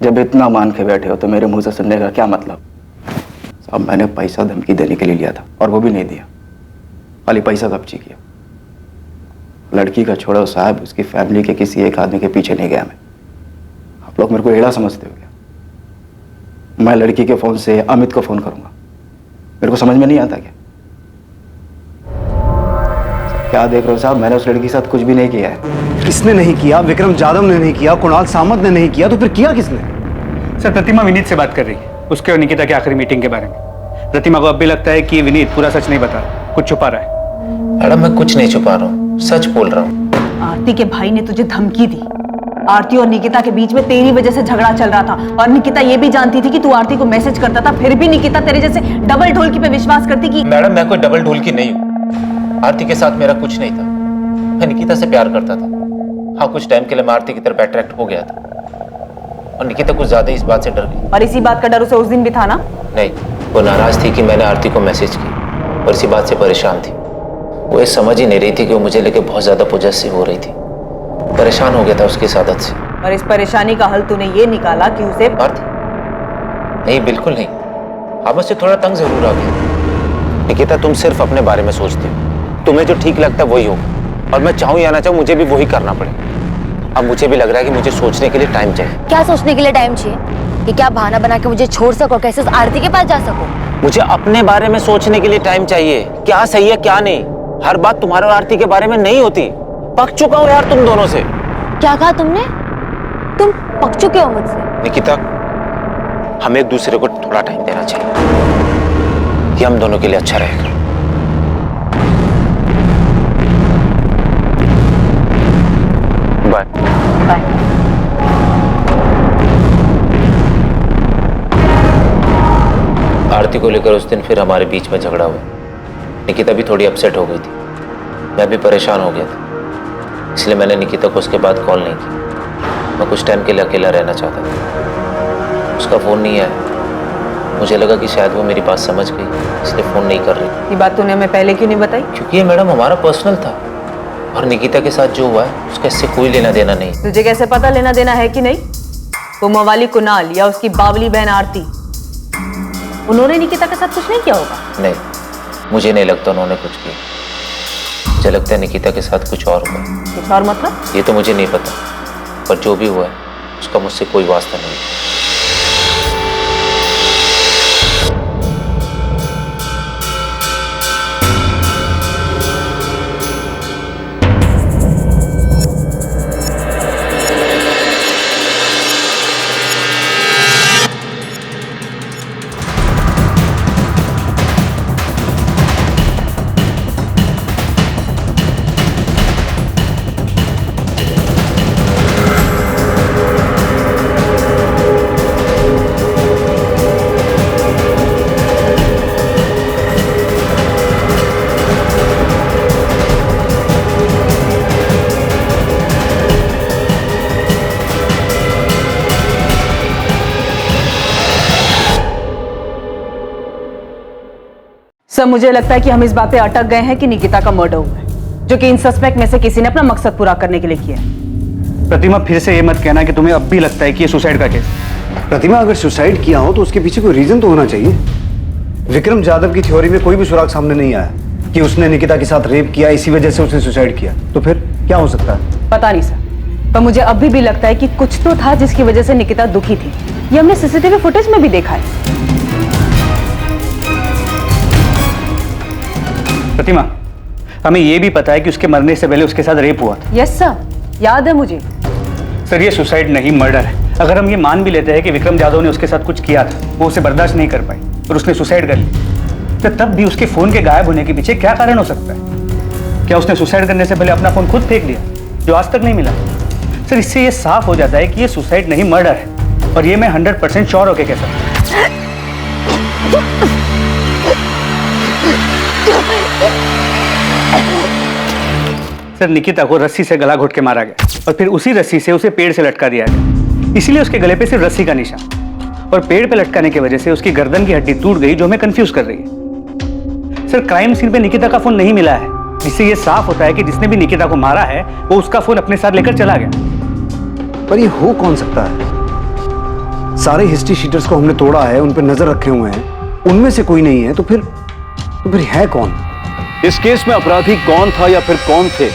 जब इतना मान के बैठे हो तो मेरे मुंह से सुनने का क्या मतलब? साहब मैंने पैसा धमकी देने के लिए लिया था और वो भी नहीं दिया, खाली पैसा कब्जी किया। लड़की का छोड़ो साहब, उसकी फैमिली के किसी एक आदमी के पीछे नहीं गया मैं। आप लोग मेरे को एड़ा समझते हो क्या? मैं लड़की के फोन से अमित को फोन करूंगा, मेरे को समझ में नहीं आता क्या? क्या देख रहे हो साहब, मैंने उस लड़की के साथ कुछ भी नहीं किया है। किसने नहीं किया? विक्रम जाधव ने नहीं किया, कुणाल सामंत ने नहीं किया, तो फिर किया किसने? सर प्रतिमा विनीत से बात कर रही है, उसके और निकिता की आखिरी मीटिंग के बारे में। प्रतिमा को अब भी लगता है कि विनीत पूरा सच नहीं बता, कुछ छुपा रहा है। मैडम मैं कुछ नहीं छुपा रहा हूँ, सच बोल रहा हूँ। आरती के भाई ने तुझे धमकी दी। आरती और निकिता के बीच में तेरी वजह से झगड़ा चल रहा था और निकिता ये भी जानती थी कि तू आरती को मैसेज करता था, फिर भी निकिता तेरे जैसे डबल ढोलकी पे विश्वास करती कि मैडम मैं कोई डबल ढोलकी नहीं हूँ। आरती के साथ मेरा कुछ नहीं था, मैं निकिता से प्यार करता था। हाँ कुछ टाइम के लिए मैं आरती की तरफ अट्रैक्ट हो गया था और निकिता कुछ ज्यादा इस बात से डर गई। और इसी बात का डर उसे उस दिन भी था ना? नहीं, वो नाराज थी कि मैंने आरती को मैसेज की और इसी बात से परेशान थी। वो ये समझ ही नहीं रही थी कि वो मुझे लेके बहुत ज्यादा पॉजेसिव हो रही थी। परेशान हो गया था उसकी इस आदत से। और इस परेशानी का हल तूने ये निकाला कि उसे आरती? नहीं बिल्कुल नहीं, आप मुझसे थोड़ा तंग जरूर आ गए। निकिता तुम सिर्फ अपने बारे में सोचती हो, तुम्हें जो ठीक लगता है वही होगा और मैं चाहूं या ना चाहूं मुझे भी वही करना पड़े। अब मुझे भी लग रहा है कि मुझे सोचने के लिए टाइम चाहिए। क्या सोचने के लिए टाइम चाहिए? कि क्या बहाना बना के मुझे छोड़ सको, कैसे उस आरती के पास जा सको? मुझे अपने बारे में सोचने के लिए टाइम चाहिए, क्या सही है क्या नहीं। हर बात तुम्हारे और आरती के बारे में नहीं होती। पक चुका हूं यार तुम दोनों से। क्या कहा तुमने? तुम पक चुके हो मुझसे? निकिता हमें एक दूसरे को थोड़ा टाइम देना चाहिए, ये हम दोनों के लिए अच्छा रहेगा। Bye bye. आरती को लेकर उस दिन फिर हमारे बीच में झगड़ा हुआ। निकिता भी थोड़ी अपसेट हो गई थी, मैं भी परेशान हो गया था, इसलिए मैंने निकिता को उसके बाद कॉल नहीं की। मैं कुछ टाइम के लिए अकेला रहना चाहता था। उसका फोन नहीं आया, मुझे लगा कि शायद वो मेरी बात समझ गई इसलिए फोन नहीं कर रही। ये बात तूने हमें पहले क्यों नहीं बताई? क्योंकि ये मैडम हमारा पर्सनल था और निकिता के साथ जो हुआ है उसका इससे कोई लेना देना नहीं। तुझे कैसे पता लेना देना है कि नहीं? वो मवाली कुणाल या उसकी बावली बहन आरती, उन्होंने निकिता के साथ कुछ नहीं किया होगा? नहीं, मुझे नहीं लगता उन्होंने कुछ किया। मुझे लगता है निकिता के साथ कुछ और हुआ। कुछ और मतलब? ये तो मुझे नहीं पता, पर जो भी हुआ है उसका मुझसे कोई वास्ता नहीं। सर मुझे लगता है कि हम इस बात पे अटक गए हैं कि निकिता का मर्डर हुआ है, जो कि इन सस्पेक्ट में से किसी ने अपना मकसद पूरा करने के लिए किया है। प्रतिमा फिर से ये मत कहना कि तुम्हें अब भी लगता है कि ये सुसाइड का केस। प्रतिमा अगर सुसाइड किया हो तो उसके पीछे कोई रीजन तो होना चाहिए। विक्रम जाधव की थ्योरी में कोई भी सुराग सामने नहीं आया कि उसने निकिता के साथ रेप किया, इसी वजह से उसने सुसाइड किया। तो फिर क्या हो सकता है? पता नहीं सर, पर मुझे अभी भी लगता है कि कुछ तो था जिसकी वजह से निकिता दुखी थी। ये हमने सीसीटीवी फुटेज में भी देखा है। प्रतिमा, हमें यह भी पता है कि उसके मरने से पहले उसके साथ रेप हुआ था। यस सर, याद है मुझे। सर ये सुसाइड नहीं मर्डर है। अगर हम ये मान भी लेते हैं कि विक्रम जाधव ने उसके साथ कुछ किया था, वो उसे बर्दाश्त नहीं कर पाई और उसने सुसाइड कर ली, तो तब भी उसके फोन के गायब होने के पीछे क्या कारण हो सकता है? क्या उसने सुसाइड करने से पहले अपना फोन खुद फेंक दिया जो आज तक नहीं मिला? सर, इससे ये साफ हो जाता है कि ये सुसाइड नहीं मर्डर है, और ये मैं 100% श्योर होके कह सकता हूं। सर, निकिता को रस्सी से गला घोट के मारा गया और फिर उसी रस्सी से उसे पेड़ से लटका दिया गया। इसीलिए उसके गले पे सिर्फ रस्सी का निशान, और पेड़ पे लटकाने की वजह से उसकी गर्दन की हड्डी टूट गई, जो हमें कंफ्यूज कर रही है। सर, क्राइम सीन पे निकिता का फोन नहीं मिला है, जिससे ये साफ होता है कि जिसने भी निकिता को मारा है वो उसका फोन अपने साथ लेकर चला गया। पर ये हो कौन सकता है? सारे हिस्ट्री शीटर्स को हमने तोड़ा है, उन पर नजर रखे हुए हैं, उनमें से कोई नहीं है, तो फिर है कौन? इस केस में अपराधी कौन था या फिर कौन थे,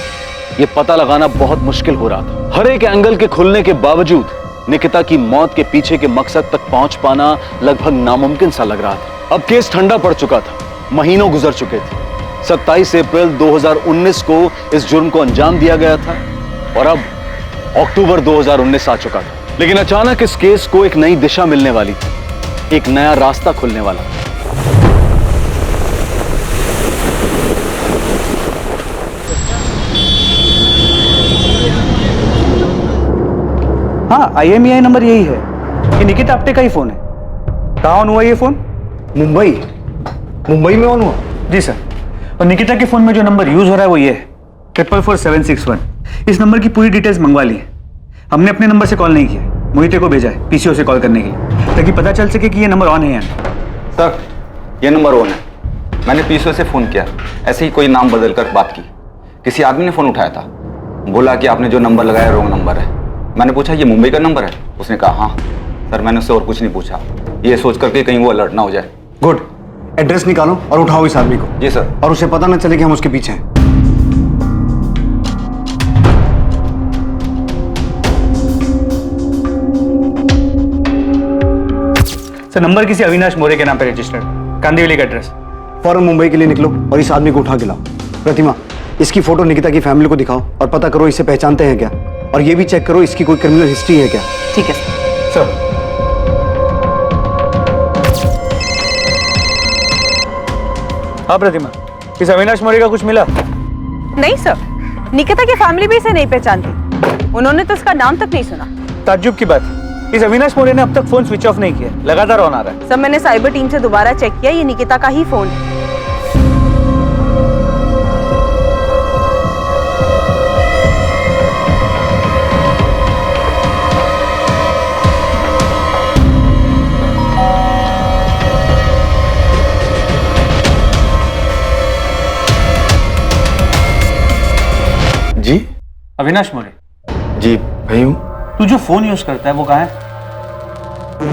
ये पता लगाना बहुत मुश्किल हो रहा था। हर एक एंगल के खुलने के बावजूद निकिता की मौत के पीछे के मकसद तक पहुंच पाना लगभग नामुमकिन सा लग रहा था। अब केस ठंडा पड़ चुका था, महीनों गुजर चुके थे। 27 अप्रैल 2019 को इस जुर्म को अंजाम दिया गया था और अब अक्टूबर 2019 आ चुका था। लेकिन अचानक इस केस को एक नई दिशा मिलने वाली थी, एक नया रास्ता खुलने वाला था। हाँ, IMEI नंबर यही है, ये निकिता आप्टे का ही फोन है। कहाँ ऑन हुआ ये फोन? मुंबई में ऑन हुआ? जी सर। और निकिता के फोन में जो नंबर यूज हो रहा है वो ये है 44761। इस नंबर की पूरी डिटेल्स मंगवा ली है। हमने अपने नंबर से कॉल नहीं किया, मोहिते को भेजा है PCO से कॉल करने के लिए, ताकि पता चल सके कि ये नंबर ऑन है या नहीं। सर, ये नंबर ऑन है। मैंने PCO से फोन किया, ऐसे ही कोई नाम बदल कर बात की। किसी आदमी ने फोन उठाया था, बोला कि आपने जो नंबर लगाया रॉन्ग नंबर है। मैंने पूछा ये मुंबई का नंबर है? उसने कहा हाँ। सर, मैंने उससे और कुछ नहीं पूछा, ये सोच करके कहीं वो अलर्ट ना हो जाए। गुड, एड्रेस निकालो और उठाओ इस आदमी को। जी सर। और उसे पता ना चले कि हम उसके पीछे हैं। सर, नंबर किसी अविनाश मोरे के नाम पे रजिस्टर्ड, कांदिवली का एड्रेस। फौरन मुंबई के लिए निकलो और इस आदमी को उठा के लाओ। प्रतिमा, इसकी फोटो निकिता की फैमिली को दिखाओ और पता करो इसे पहचानते हैं क्या, और ये भी चेक करो इसकी कोई क्रिमिनल हिस्ट्री है क्या। ठीक है सर। हाँ प्रतिमा, इस अविनाश मोरे का कुछ मिला? नहीं सर, निकिता की फैमिली भी इसे नहीं पहचानती, उन्होंने तो इसका नाम तक नहीं सुना। ताज्जुब की बात, इस अविनाश मोरे ने अब तक फोन स्विच ऑफ नहीं किया, लगातार ऑन आ रहा है। सर, मैंने साइबर टीम से दोबारा चेक किया, ये निकिता का ही फोन है। जी अविनाश मोरे? जी भाई हूँ। तू जो फोन यूज करता है वो कहाँ है?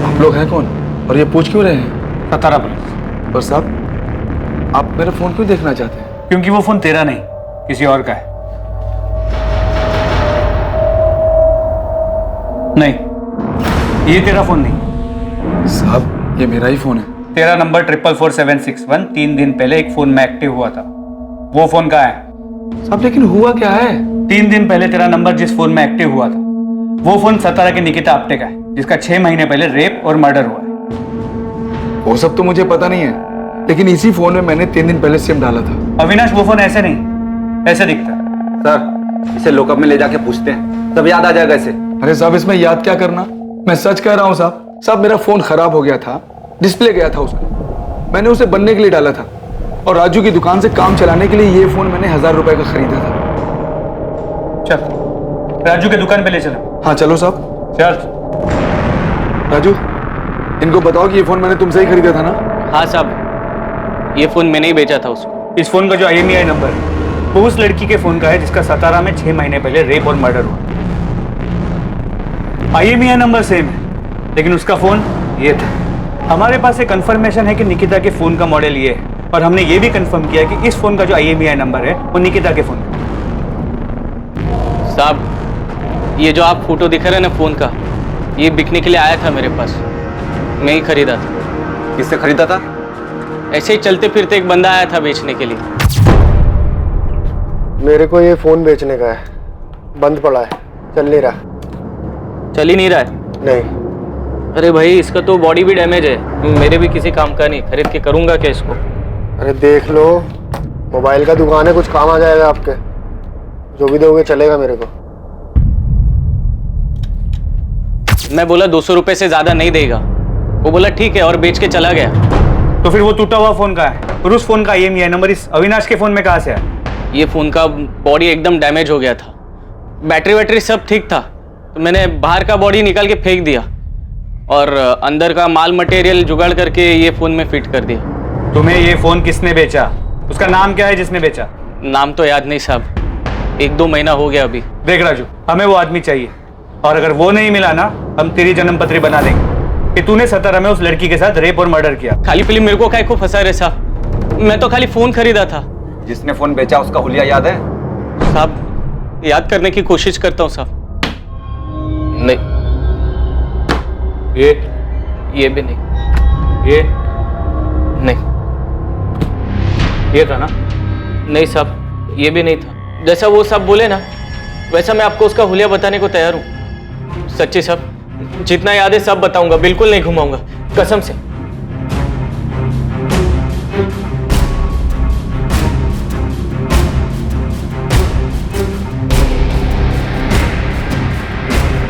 आप लोग हैं कौन और ये पूछ क्यों रहे हैं? सतारा पुलिस। पर साहब, आप मेरा फोन क्यों देखना चाहते हैं? क्योंकि वो फोन तेरा नहीं, किसी और का है। नहीं, ये तेरा फोन नहीं। साहब, ये मेरा ही फोन है। तेरा नंबर 44761 3 दिन पहले एक फोन में एक्टिव हुआ था, वो फोन कहाँ है? साहब, लेकिन हुआ क्या है? 3 दिन पहले तेरा नंबर जिस फोन में एक्टिव हुआ था वो फोन सतारा के निकिता आप्टे का है, जिसका 6 महीने पहले रेप और मर्डर हुआ है। वो सब तो मुझे पता नहीं है, लेकिन इसी फोन में मैंने 3 दिन पहले सिम डाला था। अविनाश, वो फोन ऐसे नहीं, ऐसे दिखता है। सर, इसे लॉकअप में ले जाके पूछते हैं, तब याद आ जाएगा इसे। अरे साहब, इसमें याद क्या करना, मैं सच कह रहा हूँ साहब। साहब, मेरा फोन खराब हो गया था, डिस्प्ले गया था उसका, मैंने उसे बनने के लिए डाला था, और राजू की दुकान से काम चलाने के लिए ये फोन मैंने 1000 रुपए का खरीदा था। चल, राजू के दुकान पे ले चलो। हाँ चलो साहब। चल। राजू, इनको बताओ कि ये फोन मैंने तुमसे ही खरीदा था ना? हाँ साहब, ये फोन मैंने ही बेचा था उसको। इस फोन का जो IMEI नंबर है वो उस लड़की के फोन का है जिसका सतारा में 6 महीने पहले रेप और मर्डर हुआ। IMEI नंबर सेम है, लेकिन उसका फोन ये था। हमारे पास एक कंफर्मेशन है कि निकिता के फोन का मॉडल ये है, और हमने ये भी कंफर्म किया कि इस फोन का जो IMEI नंबर है वो निकिता के फोन का। साहब, ये जो आप फोटो दिखा रहे हैं ना फोन का, ये बिकने के लिए आया था मेरे पास, मैं ही खरीदा था। किससे खरीदा था? ऐसे ही चलते फिरते एक बंदा आया था बेचने के लिए। मेरे को ये फोन बेचने का है, बंद पड़ा है, चल नहीं रहा। चल ही नहीं रहा है? नहीं। अरे भाई इसका तो बॉडी भी डैमेज है, मेरे भी किसी काम का नहीं, खरीद के करूंगा क्या इसको? अरे देख लो, मोबाइल का दुकान है, कुछ काम आ जाएगा आपके। जो भी दोगे चलेगा मेरे को। मैं बोला 200 रुपए से ज्यादा नहीं देगा, वो बोला ठीक है और बेच के चला गया। तो फिर वो टूटा हुआ फोन का है और उस फोन का EMI नंबर इस अविनाश के फोन में कहाँ से है? ये फोन का बॉडी एकदम डैमेज हो गया था, बैटरी वैटरी सब ठीक था, तो मैंने बाहर का बॉडी निकाल के फेंक दिया और अंदर का माल मटेरियल जुगाड़ करके ये फोन में फिट कर दिया। तुम्हें ये फोन किसने बेचा? उसका नाम क्या है जिसने बेचा? नाम तो याद नहीं साहब, 1-2 महीना हो गया अभी। देख राजू, हमें वो आदमी चाहिए और अगर वो नहीं मिला ना, हम तेरी जन्म पत्री बना देंगे कि तूने 17 में उस लड़की के साथ रेप और मर्डर किया। खाली पीली मेरे को काय को फंसा रहे साहब, मैं तो खाली फोन खरीदा था। जिसने फोन बेचा उसका हुलिया याद है? साहब याद करने की कोशिश करता हूँ साहब। नहीं, ये भी नहीं, ये नहीं, ये था ना? नहीं साहब, ये भी नहीं था। जैसा वो साहब बोले ना वैसा मैं आपको उसका हुलिया बताने को तैयार हूँ। सच्ची साहब, जितना याद है सब बताऊंगा, बिल्कुल नहीं घुमाऊंगा, कसम से।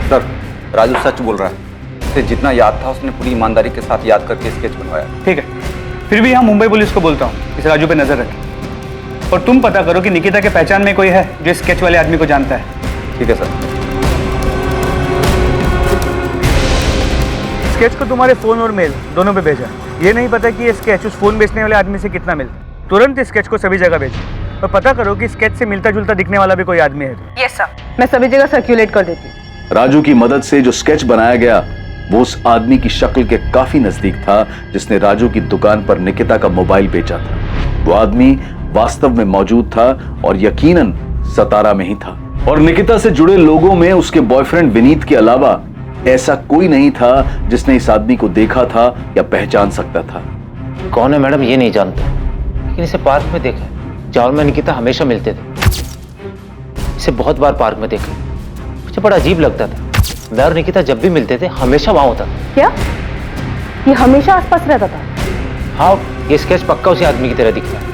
सर, राजू सच बोल रहा है। उसे जितना याद था उसने पूरी ईमानदारी के साथ याद करके स्केच बनवाया। ठीक है, फिर भी यहाँ मुंबई पुलिस को बोलता हूँ इस राजू पे नजर रखें और तुम पता करो कि निकिता के पहचान में कोई है जो स्केच वाले आदमी को जानता है। ठीक है सर। स्केच को तुम्हारे फोन और मेल दोनों पे भेजा। ये नहीं पता कि ये स्केच उस फोन बेचने वाले आदमी से कितना मिलता। तुरंत इस स्केच को सभी जगह भेजो और पता करो कि स्केच से मिलता जुलता दिखने वाला भी कोई आदमी है। यस सर, मैं सभी जगह सर्कुलेट कर देती हूँ। राजू की मदद से जो स्केच बनाया गया वो उस आदमी की शक्ल के काफी नजदीक था जिसने राजू की दुकान पर निकिता का मोबाइल बेचा था। वो आदमी वास्तव में मौजूद था और यकीनन सतारा में ही था। और निकिता से जुड़े लोगों में उसके बॉयफ्रेंड विनीत के अलावा ऐसा कोई नहीं था जिसने इस आदमी को देखा था या पहचान सकता था। कौन है मैडम ये नहीं जानता, लेकिन इसे पार्क में देखा है। जहाँ मैं निकिता हमेशा मिलते थे, इसे बहुत बार पार्क में देखा। मुझे बड़ा अजीब लगता था, मैं और निकिता जब भी मिलते थे हमेशा वहां होता था। क्या ये हमेशा आसपास रहता था? हाँ, ये स्केच पक्का उसी आदमी की तरह दिख रहा है।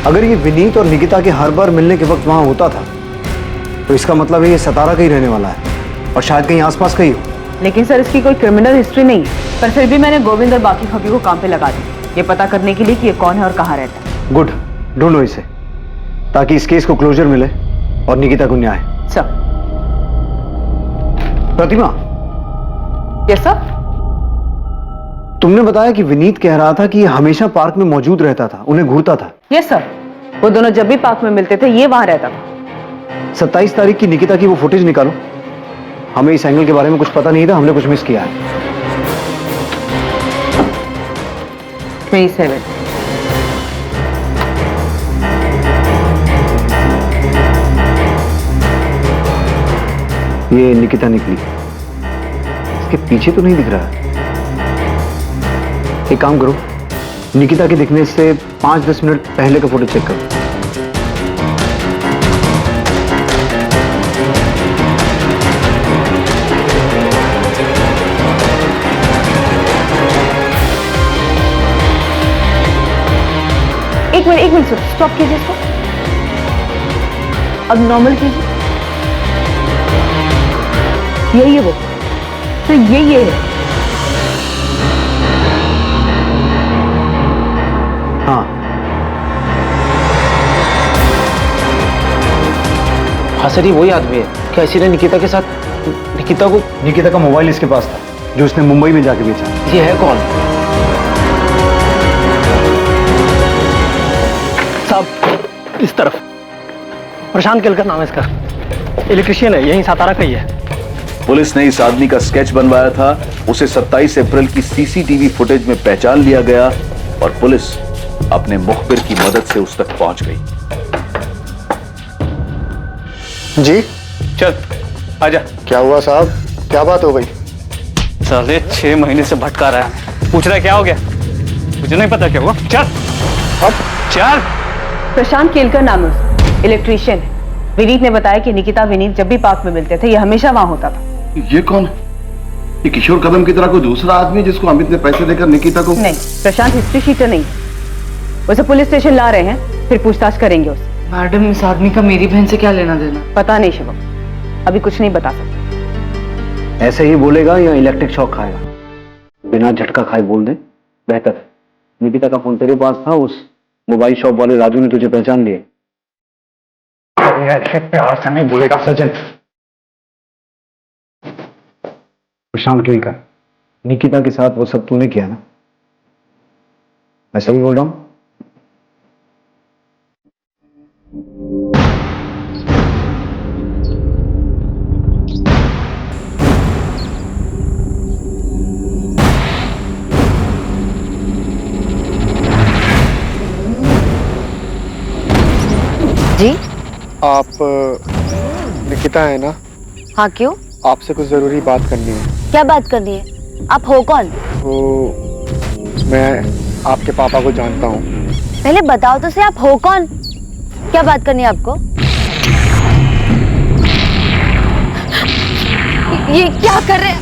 अगर ये विनीत और निकिता के हर बार मिलने के वक्त वहां होता था तो इसका मतलब है ये सतारा का ही रहने वाला है और शायद कहीं आसपास का ही हो। लेकिन सर इसकी कोई क्रिमिनल हिस्ट्री नहीं है, पर फिर भी मैंने गोविंद और बाकी खबी को काम पे लगा दिया ये पता करने के लिए कि ये कौन है और कहाँ रहता है। गुड, ढूंढो इसे ताकि इस केस को क्लोजर मिले और निकिता को न्याय। सर। प्रतिमा। Yes sir. तुमने बताया कि विनीत कह रहा था कि ये हमेशा पार्क में मौजूद रहता था, उन्हें घूरता था। यस सर, वो दोनों जब भी पार्क में मिलते थे ये वहां रहता था। 27 तारीख की निकिता की वो फुटेज निकालो। हमें इस एंगल के बारे में कुछ पता नहीं था, हमने कुछ मिस किया है। 27। ये निकिता निकली, इसके पीछे तो नहीं दिख रहा है। एक काम करो, निकिता के दिखने से 5-10 मिनट पहले का फोटो चेक करो। एक मिनट स्टॉप कीजिए इसको, अब नॉर्मल कीजिए। यही है वो, तो यही है। हाँ हाँ सर, ये वही आदमी है क्या? इसी ने निकिता के साथ निकिता का मोबाइल इसके पास था जो उसने मुंबई में जाके बेचा। ये है कौन? साहब इस तरफ प्रशांत केलकर नाम है इसका, इलेक्ट्रिशियन है, यहीं सातारा का ही है। पुलिस ने इस आदमी का स्केच बनवाया था, उसे 27 अप्रैल की सीसीटीवी फुटेज में पहचान लिया गया और पुलिस अपने मुखबिर की मदद से उस तक पहुंच गई। जी चल आजा। क्या हुआ साहब, क्या बात हो गई? साले 6 महीने से भटका रहा है, पूछ रहा है क्या हो गया? मुझे नहीं पता क्या हुआ। चल अब चल। प्रशांत केलकर नाम है, इलेक्ट्रिशियन है। विनीत ने बताया कि निकिता विनीत जब भी पार्क में मिलते थे ये हमेशा वहां होता था। ये कौन? ये किशोर कदम की तरह कोई दूसरा आदमी है जिसको अमित ने पैसे देकर निकिता को? नहीं, प्रशांत हिस्ट्री शीटर नहीं, उसे पुलिस स्टेशन ला रहे हैं, फिर पूछताछ करेंगे उससे। मैडम, इस आदमी का मेरी बहन से क्या लेना देना? पता नहीं शिवम, अभी कुछ नहीं बता सकते। ऐसे ही बोलेगा या इलेक्ट्रिक शॉक खाएगा? बिना झटका खाए बोल दे, बेहतर। निकिता का फोन तेरे पास था, उस मोबाइल शॉप वाले राजू ने तुझे पहचान लिया। प्यार से नहीं बोलेगा सचिन। प्रशांत क्यों कर? निकिता के साथ वो सब तूने किया ना? मैं सही बोल रहा हूं? जी आप निकिता है ना? हाँ, क्यों? आपसे कुछ जरूरी बात करनी है। क्या बात करनी है? आप हो कौन? वो मैं आपके पापा को जानता हूँ। पहले बताओ तो सही, आप हो कौन? क्या बात करनी है आपको? ये क्या कर रहे हैं?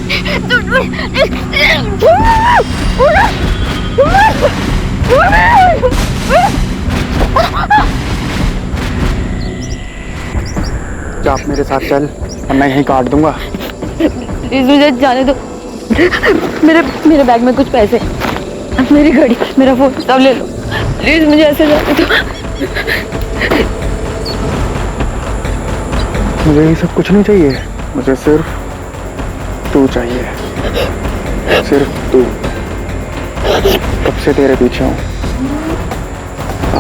क्या आप मेरे साथ चल, मैं यहीं काट दूंगा। प्लीज मुझे जाने दो। मेरे बैग में कुछ पैसे, मेरी घड़ी, मेरा फोन सब ले लो। प्लीज मुझे ऐसे जाने दो। मुझे ये सब कुछ नहीं चाहिए, मुझे सिर्फ तू चाहिए, सिर्फ तू। कब से तेरे पीछे हूँ,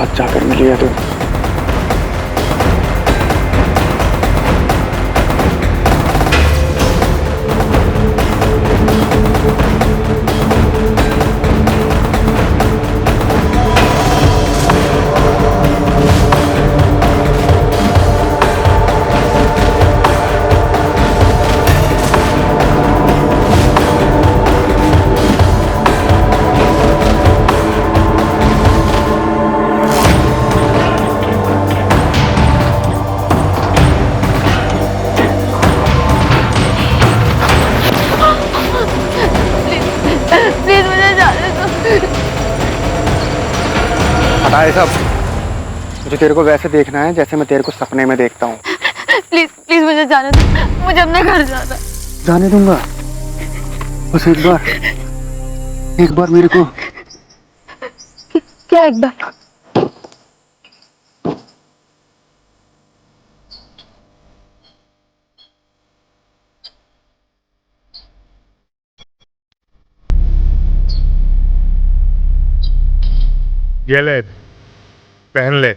आज जाकर मिली है तू। हटाए सब, मुझे तेरे को वैसे देखना है जैसे मैं तेरे को सपने में देखता हूँ। प्लीज प्लीज मुझे जाने दो, मुझे अपने घर जाना। जाने दूंगा, बस एक बार मेरे को। क्या एक बार? ये ले, पहन ले।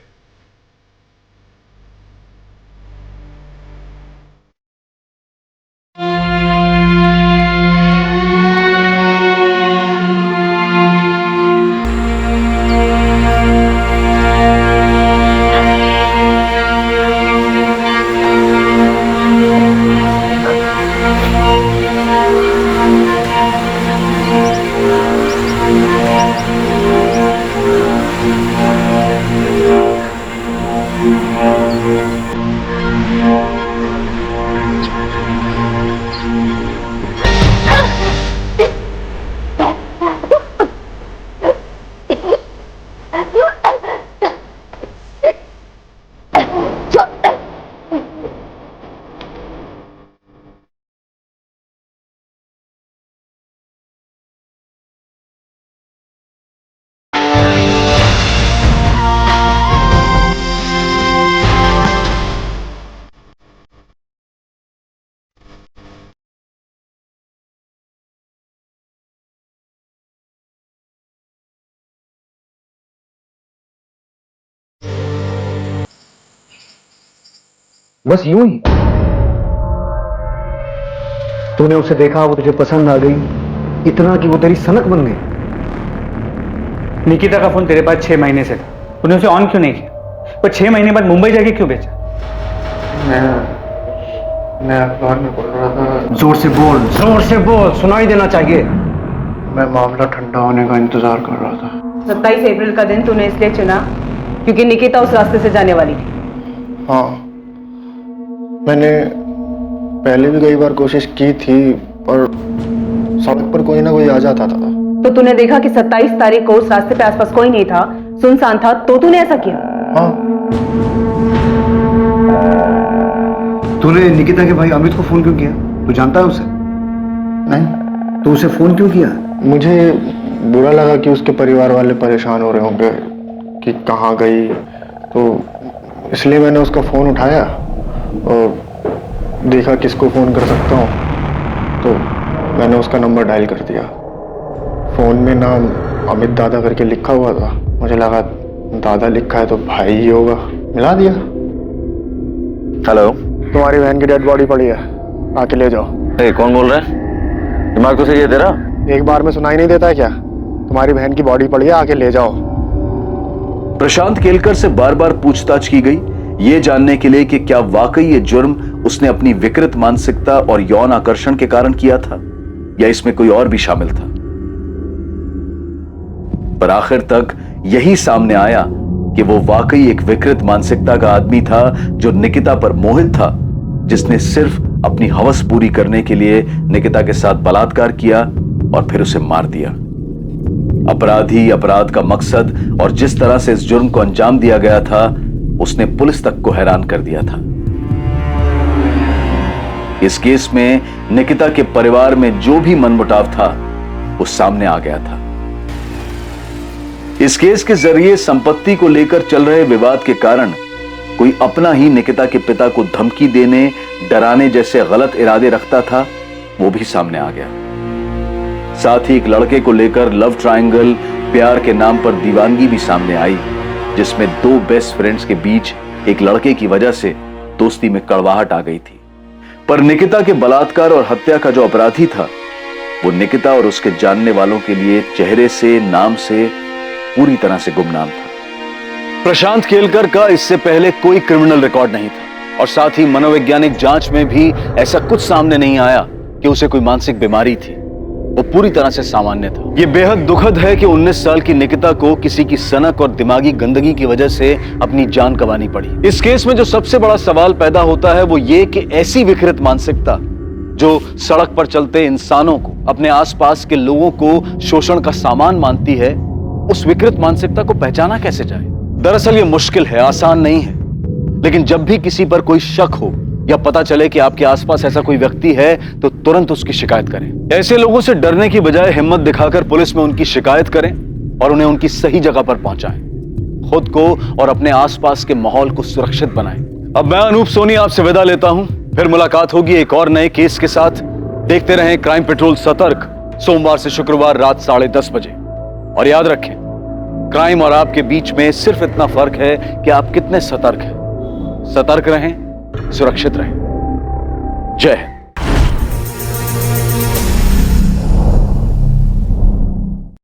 बस यूं ही तूने उसे देखा, वो तुझे पसंद आ गई, इतना कि वो तेरी सनक बन गई। निकिता का फोन तेरे पास 6 महीने से था, तूने उसे ऑन क्यों नहीं किया? पर 6 महीने बाद मुंबई जाके क्यों भेजा? मैं अखबार में पढ़ रहा था। जोर से बोल, जोर से बोल, सुनाई देना चाहिए। मैं मामला ठंडा होने का इंतजार कर रहा था। 27 अप्रैल का दिन तूने इसलिए चुना क्योंकि निकिता उस रास्ते से जाने वाली थी। हाँ, मैंने पहले भी कई बार कोशिश की थी, पर सड़क पर कोई ना कोई आ जाता था। तो तूने देखा कि 27 तारीख को उस रास्ते पे आसपास कोई नहीं था, सुनसान था, तो तूने ऐसा किया? हाँ। तूने निकिता के भाई अमित को फोन क्यों किया? तू जानता है उसे? नहीं। तो उसे फोन क्यों किया? मुझे बुरा लगा कि उसके परिवार वाले परेशान हो रहे होंगे कि कहाँ गई, तो इसलिए मैंने उसका फ़ोन उठाया और देखा किसको फ़ोन कर सकता हूँ, तो मैंने उसका नंबर डायल कर दिया। फ़ोन में नाम अमित दादा करके लिखा हुआ था, मुझे लगा दादा लिखा है तो भाई ही होगा, मिला दिया। हेलो, तुम्हारी बहन की डेड बॉडी पड़ी है, आके ले जाओ। कौन बोल रहा है? दिमाग तो सही है तेरा? एक बार में सुनाई नहीं देता है क्या? तुम्हारी बहन की बॉडी पड़ी है, आके ले जाओ। प्रशांत केलकर से बार बार पूछताछ की गई, ये जानने के लिए कि क्या वाकई ये जुर्म उसने अपनी विकृत मानसिकता और यौन आकर्षण के कारण किया था या इसमें कोई और भी शामिल था। पर आखिर तक यही सामने आया कि वो वाकई एक विकृत मानसिकता का आदमी था जो निकिता पर मोहित था, जिसने सिर्फ अपनी हवस पूरी करने के लिए निकिता के साथ बलात्कार किया और फिर उसे मार दिया। अपराधी, अपराध का मकसद और जिस तरह से इस जुर्म को अंजाम दिया गया था, उसने पुलिस तक को हैरान कर दिया था। इस केस में निकिता के परिवार में जो भी मनमुटाव था वो सामने आ गया था। इस केस के जरिए संपत्ति को लेकर चल रहे विवाद के कारण कोई अपना ही निकिता के पिता को धमकी देने, डराने जैसे गलत इरादे रखता था, वो भी सामने आ गया। साथ ही एक लड़के को लेकर लव ट्रायंगल, प्यार के नाम पर दीवानगी भी सामने आई, जिसमें दो बेस्ट फ्रेंड्स के बीच एक लड़के की वजह से दोस्ती में कड़वाहट आ गई थी। पर निकिता के बलात्कार और हत्या का जो अपराधी था, वो निकिता और उसके जानने वालों के लिए चेहरे से, नाम से पूरी तरह से गुमनाम था। प्रशांत केलकर का इससे पहले कोई क्रिमिनल रिकॉर्ड नहीं था और साथ ही मनोवैज्ञानिक जांच में भी ऐसा कुछ सामने नहीं आया कि उसे कोई मानसिक बीमारी थी। वो पूरी तरह से सामान्य था। ये बेहद दुखद है कि 19 साल की निकिता को किसी की सनक और दिमागी गंदगी की वजह से अपनी जान गंवानी पड़ी। इस केस में जो सबसे बड़ा सवाल पैदा होता है वो ये कि ऐसी विकृत मानसिकता जो सड़क पर चलते इंसानों को, अपने आसपास के लोगों को शोषण का सामान मानती है, उस विकृत मानसिकता को पहचाना कैसे जाए। दरअसल ये मुश्किल है, आसान नहीं है, लेकिन जब भी किसी पर कोई शक हो या पता चले कि आपके आसपास ऐसा कोई व्यक्ति है तो तुरंत उसकी शिकायत करें। ऐसे लोगों से डरने की बजाय हिम्मत दिखाकर पुलिस में उनकी शिकायत करें और उन्हें उनकी सही जगह पर पहुंचाएं। खुद को और अपने आसपास के माहौल को सुरक्षित बनाएं। अब मैं अनूप सोनी आपसे विदा लेता हूं, फिर मुलाकात होगी एक और नए केस के साथ। देखते रहें क्राइम पेट्रोल सतर्क, सोमवार से शुक्रवार रात 10:30 बजे। और याद रखें, क्राइम और आपके बीच में सिर्फ इतना फर्क है कि आप कितने सतर्क हैं। सतर्क रहें, सुरक्षित रहें। जय हिंद।